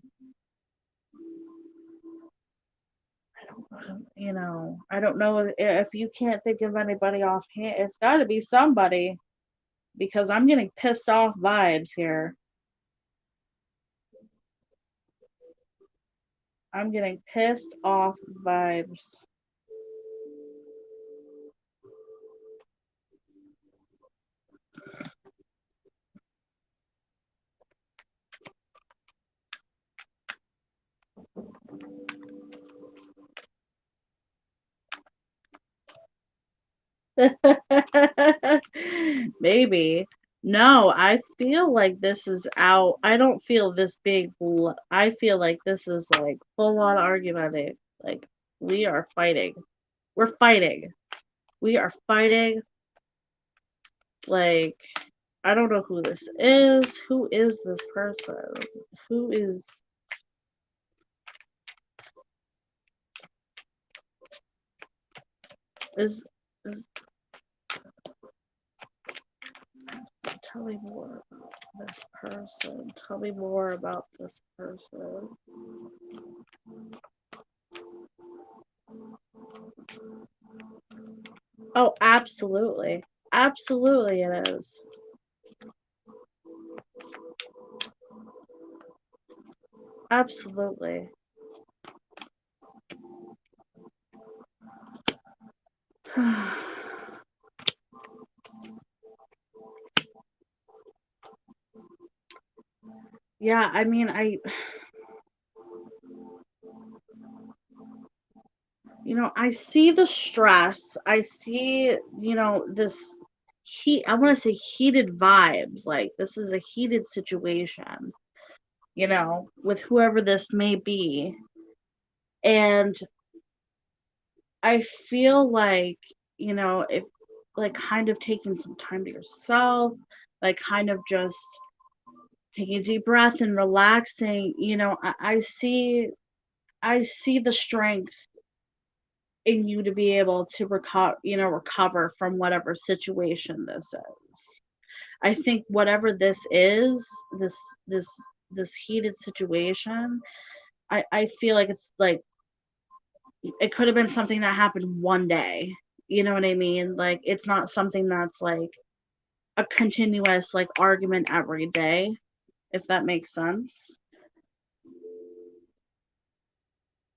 S1: I don't know if you can't think of anybody offhand. It's got to be somebody because I'm getting pissed off vibes here. I'm getting pissed off vibes. Maybe. No, I feel like this is out. I don't feel this big. I feel like this is like full on argument. Like we are fighting. We're fighting. We are fighting. Like, I don't know who this is. Who is this person? Who is tell me more about this person. Tell me more about this person. Oh, absolutely. Absolutely it is. Absolutely. Yeah, I mean, I see the stress. I see, this heat. I want to say heated vibes. Like, this is a heated situation, with whoever this may be. And I feel like, if like kind of taking some time to yourself, like kind of just taking a deep breath and relaxing, I see the strength in you to be able to recover from whatever situation this is. I think whatever this is, this this heated situation, I feel like it's like it could have been something that happened one day. You know what I mean? Like it's not something that's like a continuous like argument every day, if that makes sense.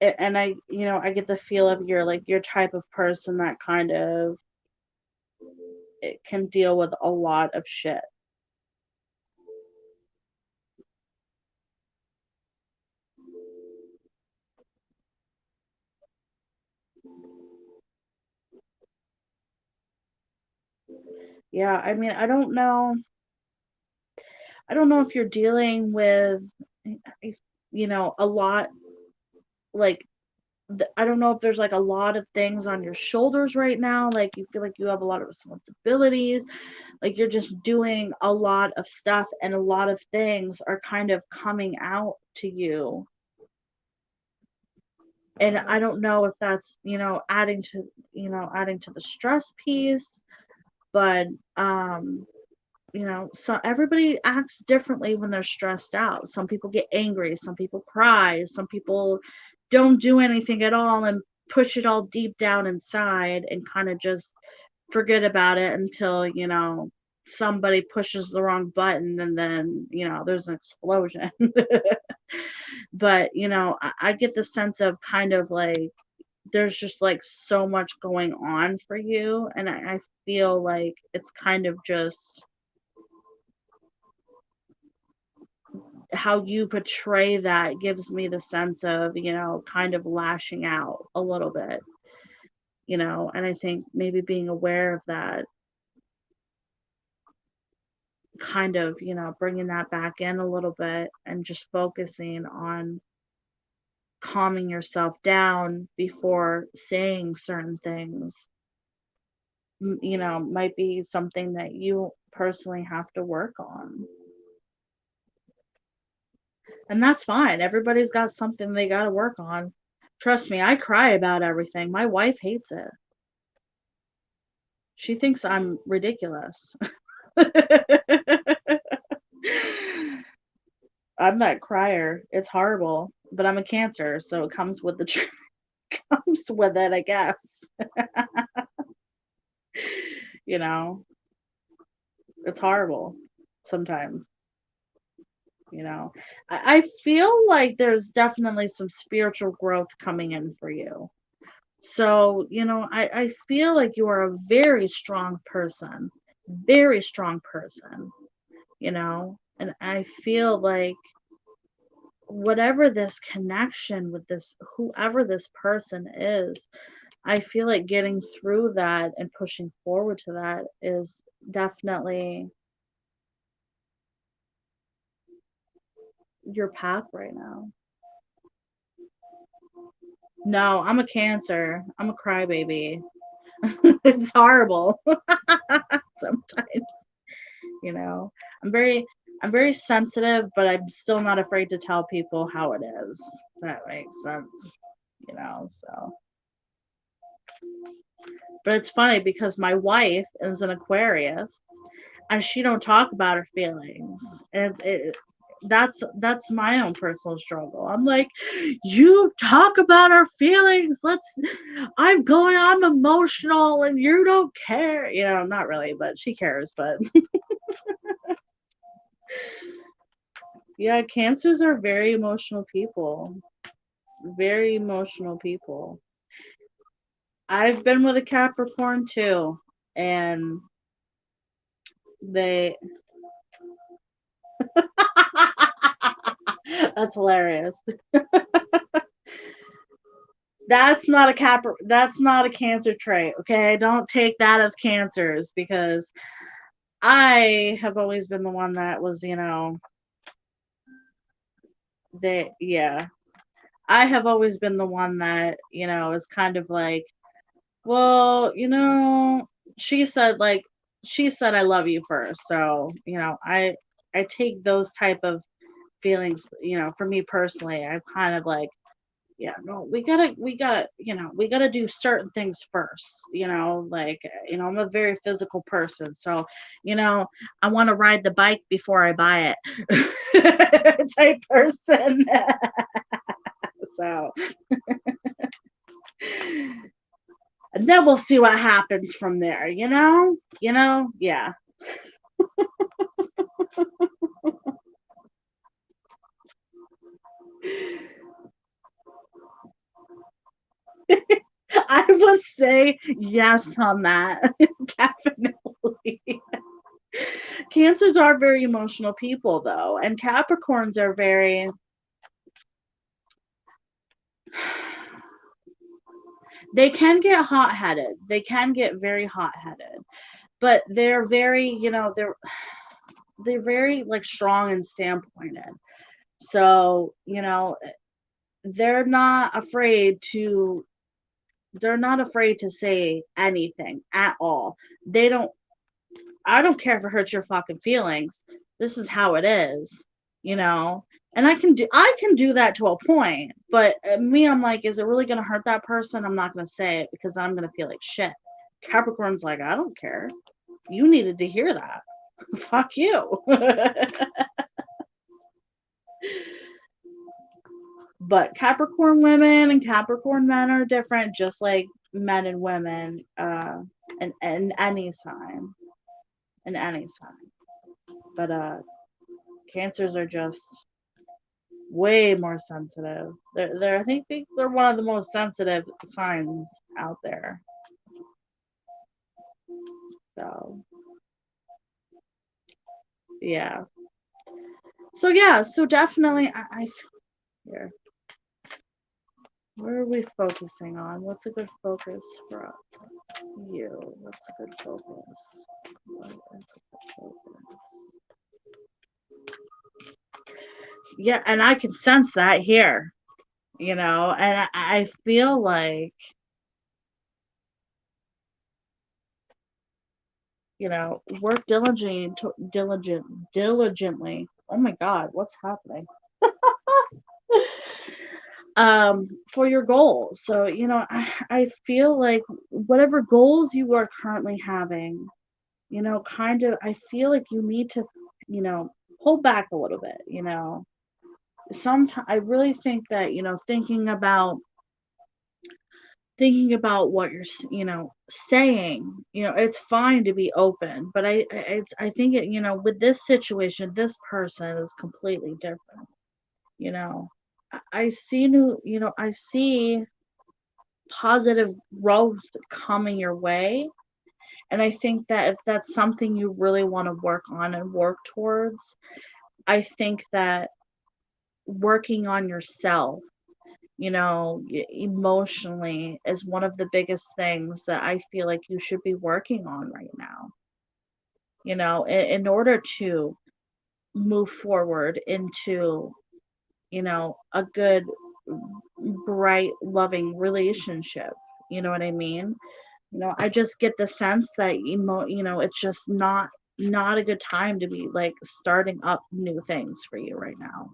S1: And I get the feel of you're like your type of person that kind of it can deal with a lot of shit. Yeah, I mean, I don't know if you're dealing with a lot like I don't know if there's like a lot of things on your shoulders right now, like you feel like you have a lot of responsibilities, like you're just doing a lot of stuff and a lot of things are kind of coming out to you. And I don't know if that's, adding to the stress piece, but so everybody acts differently when they're stressed out. Some people get angry, some people cry, some people don't do anything at all and push it all deep down inside and kind of just forget about it until, somebody pushes the wrong button and then, there's an explosion. But, I get the sense of kind of like there's just like so much going on for you. And I feel like it's kind of just how you portray that gives me the sense of, kind of lashing out a little bit, and I think maybe being aware of that, kind of, bringing that back in a little bit and just focusing on calming yourself down before saying certain things, might be something that you personally have to work on. And that's fine. Everybody's got something they got to work on. Trust me, I cry about everything. My wife hates it. She thinks I'm ridiculous. I'm that crier. It's horrible, but I'm a Cancer, so it comes with comes with it, I guess. You know, it's horrible sometimes. I feel like there's definitely some spiritual growth coming in for you. So, I feel like you are a very strong person, and I feel like whatever this connection with this, whoever this person is, I feel like getting through that and pushing forward to that is definitely your path right now. No, I'm a Cancer. I'm a crybaby. It's horrible. It's sometimes, you know. I'm very I'm very sensitive, but I'm still not afraid to tell people how it is. If that makes sense, so but it's funny because my wife is an Aquarius and she don't talk about her feelings. And that's my own personal struggle. I'm like, you talk about our feelings. I'm emotional and you don't care. Not really, but she cares. But yeah, cancers are very emotional people. Very emotional people. I've been with a Capricorn too, and they that's hilarious. That's not a cancer trait, okay? Don't take that as cancers because I have always been the one that was, yeah. I have always been the one that, is kind of like, well, she said I love you first. So, I take those type of feelings, for me personally, I'm kind of like, yeah, no, we gotta do certain things first, like, I'm a very physical person. So, you know, I want to ride the bike before I buy it type person. So, and then we'll see what happens from there, yeah. I will say yes on that. Definitely. Cancers are very emotional people, though, and Capricorns are very. They can get hot headed. They can get very hot headed, but they're very, they're very like strong and standpointed. So, they're not afraid to they're not afraid to say anything at all. They don't I don't care if it hurts your fucking feelings. This is how it is, you know. And I can do that to a point, but me, I'm like, is it really gonna hurt that person? I'm not gonna say it because I'm gonna feel like shit. Capricorn's like, I don't care. You needed to hear that. Fuck you. But Capricorn women and Capricorn men are different, just like men and women, and any sign, in any sign. But cancers are just way more sensitive. I think they're one of the most sensitive signs out there. So yeah. So yeah. So definitely, I here. Where are we focusing on? What's a good focus for you? What's a good focus? What is a good focus? Yeah, and I can sense that here, and I feel like, work diligently. Oh my God, what's happening? For your goals. So, I feel like whatever goals you are currently having, kind of, I feel like you need to, you know, pull back a little bit, Sometimes I really think that, thinking about what you're, saying, it's fine to be open, but I think with this situation, this person is completely different, you know. I see I see positive growth coming your way. And I think that if that's something you really want to work on and work towards, I think that working on yourself, emotionally is one of the biggest things that I feel like you should be working on right now, in order to move forward into, a good, bright, loving relationship. You know what I mean? I just get the sense that it's just not a good time to be like starting up new things for you right now.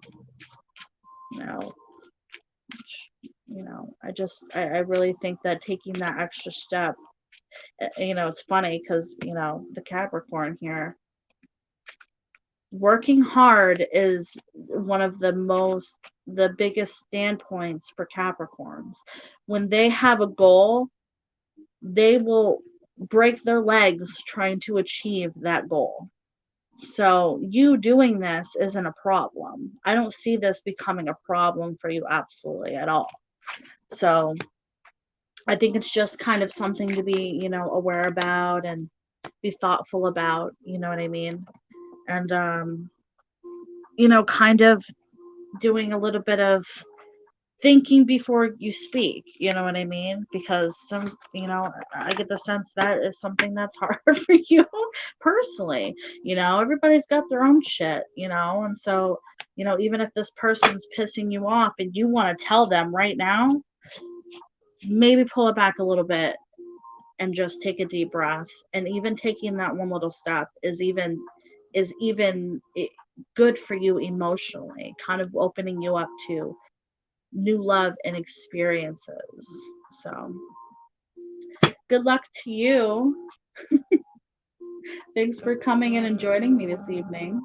S1: You know, I really think that taking that extra step, it's funny because, the Capricorn here, working hard is one of the biggest standpoints for Capricorns. When they have a goal, they will break their legs trying to achieve that goal. So you doing this isn't a problem. I don't see this becoming a problem for you absolutely at all. So I think it's just kind of something to be, aware about and be thoughtful about, you know what I mean? And kind of doing a little bit of thinking before you speak, you know what I mean? Because I get the sense that is something that's hard for you personally. Everybody's got their own shit, and so, even if this person's pissing you off and you want to tell them right now, maybe pull it back a little bit and just take a deep breath. And even taking that one little step is even good for you emotionally, kind of opening you up to new love and experiences. So, good luck to you. Thanks for coming in and joining me this evening.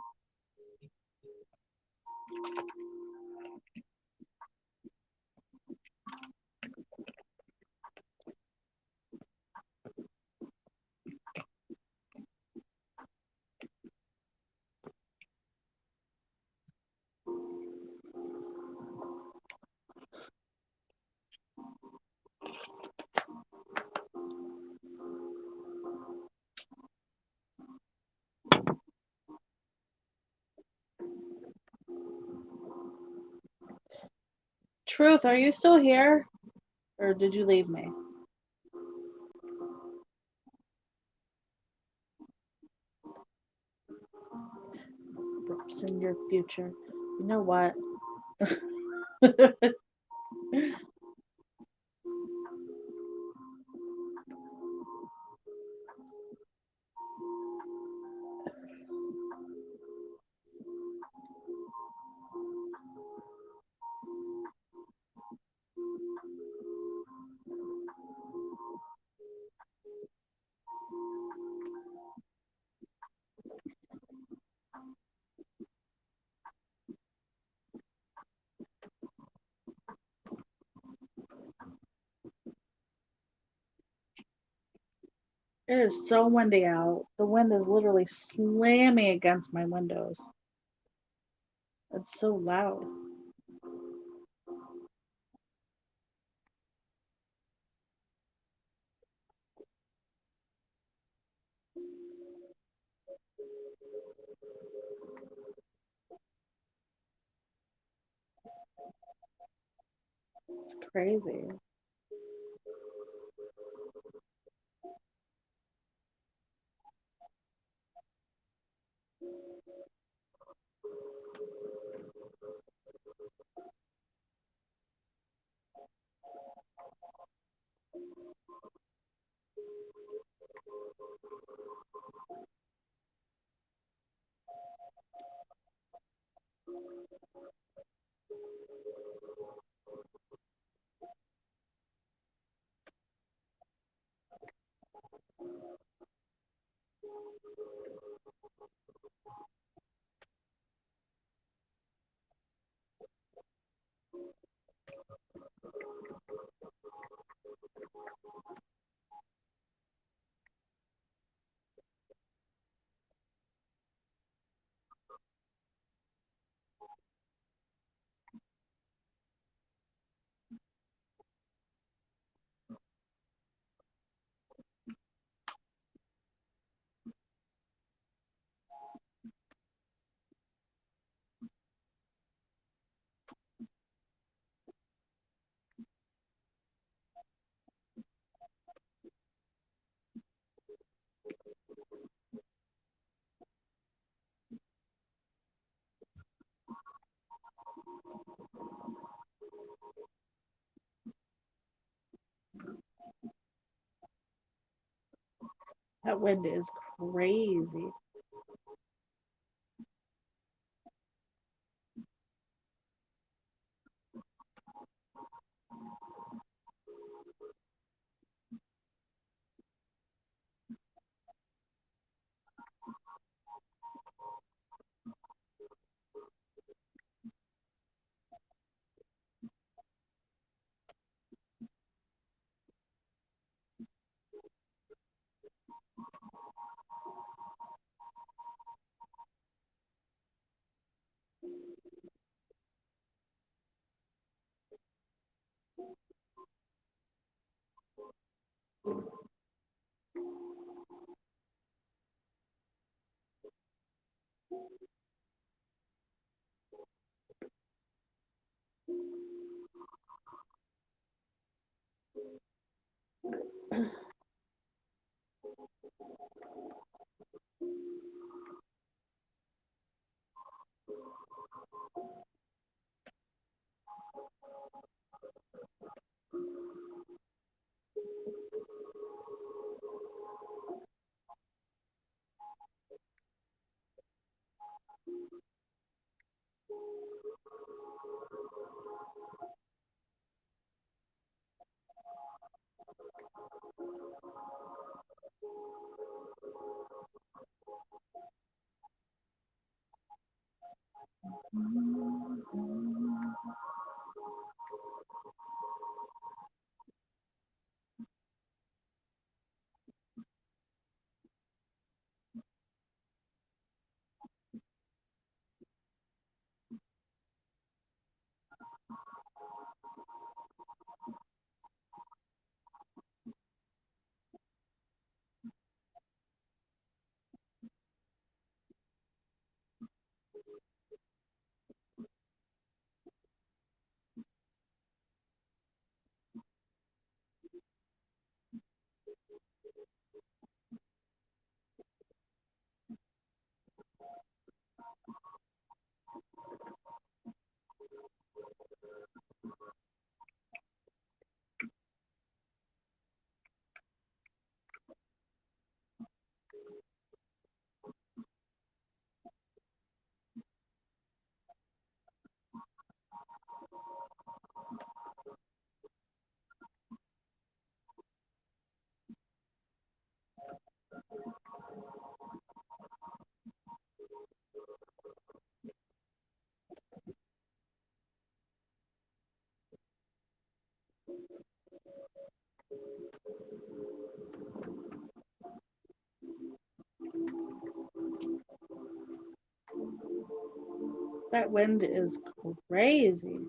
S1: Truth, are you still here? Or did you leave me? Brooks in your future. You know what? It is so windy out. The wind is literally slamming against my windows. It's so loud. It's crazy. That wind is crazy. That wind is crazy.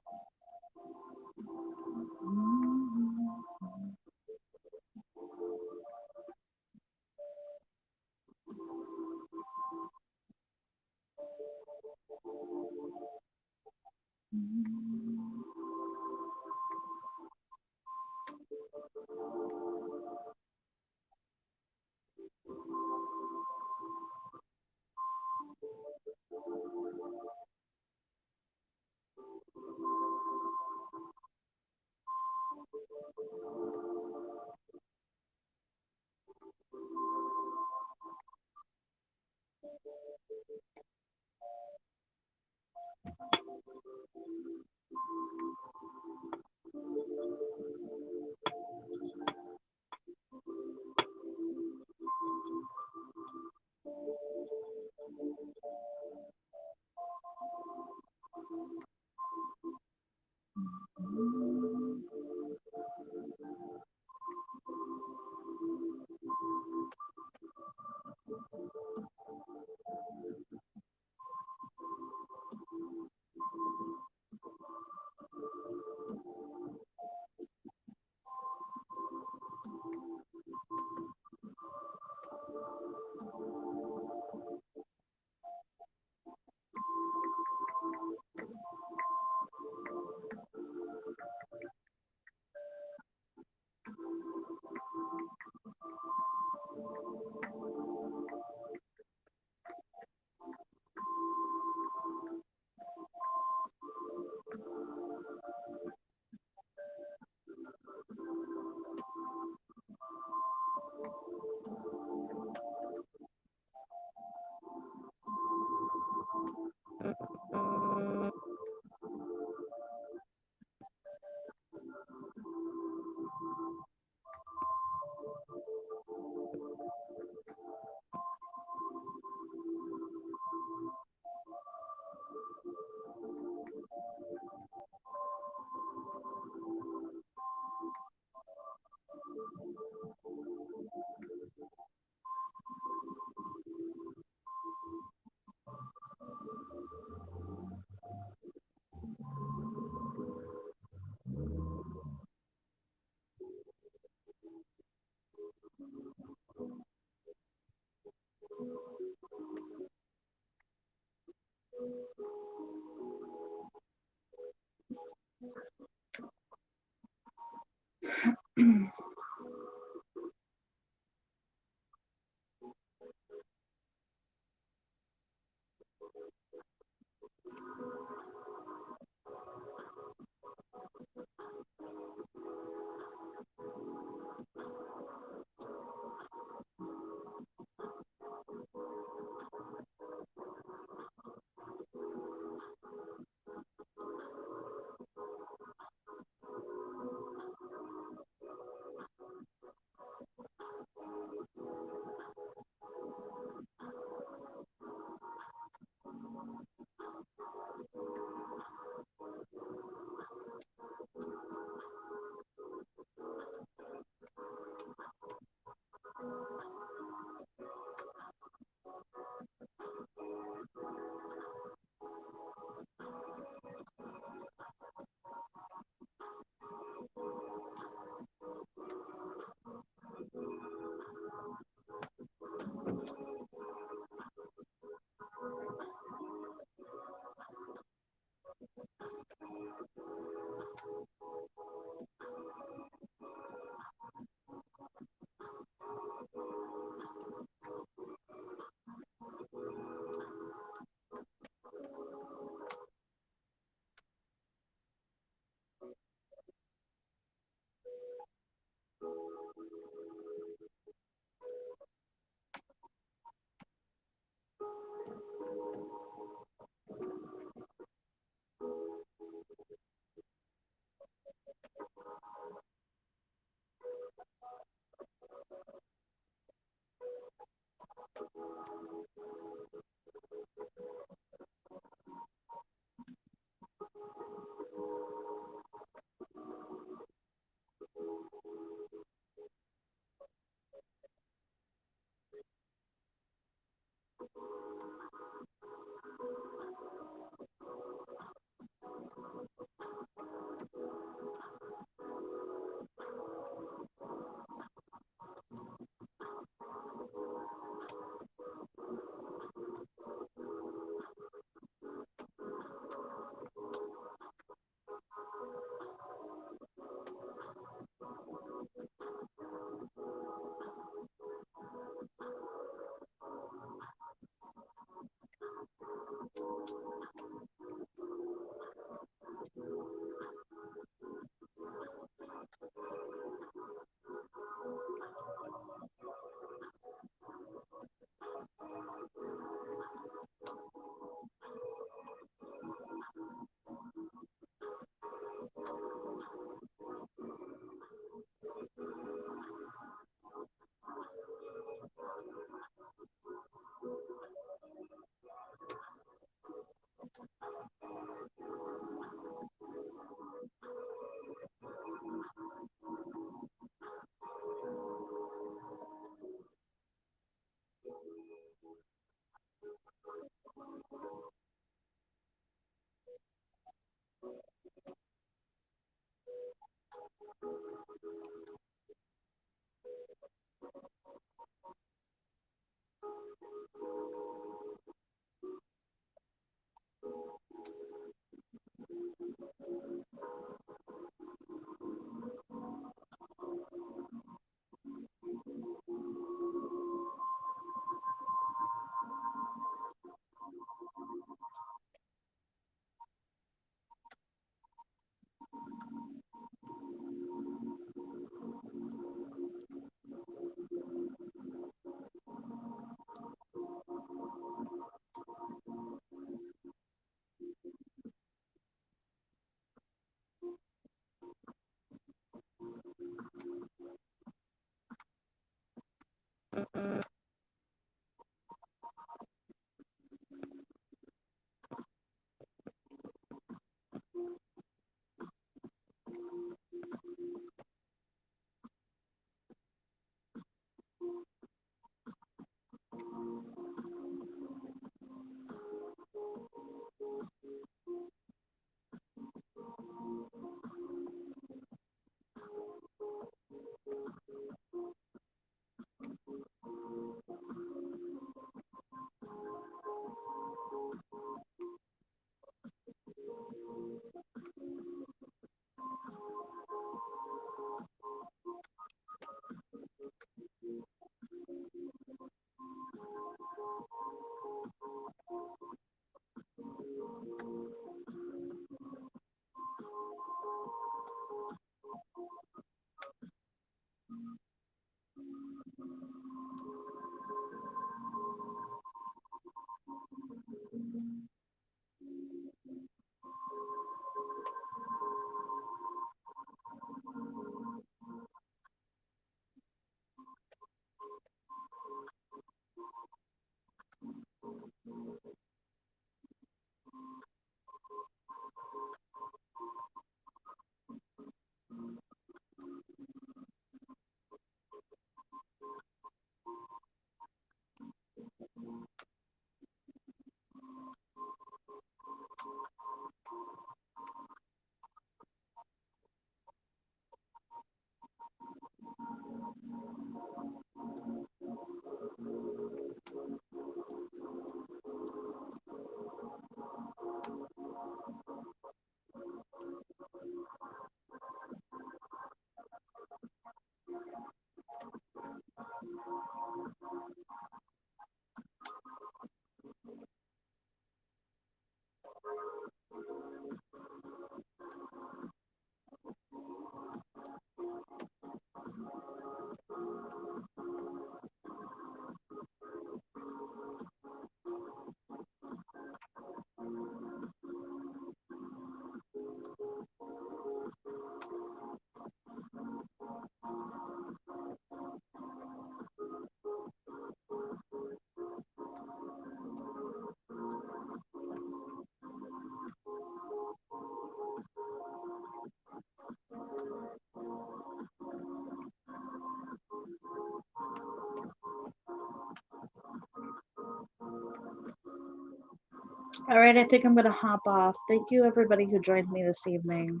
S1: All right, I think I'm going to hop off. Thank you, everybody who joined me this evening.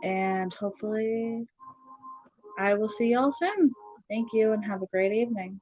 S1: And hopefully, I will see y'all soon. Thank you and have a great evening.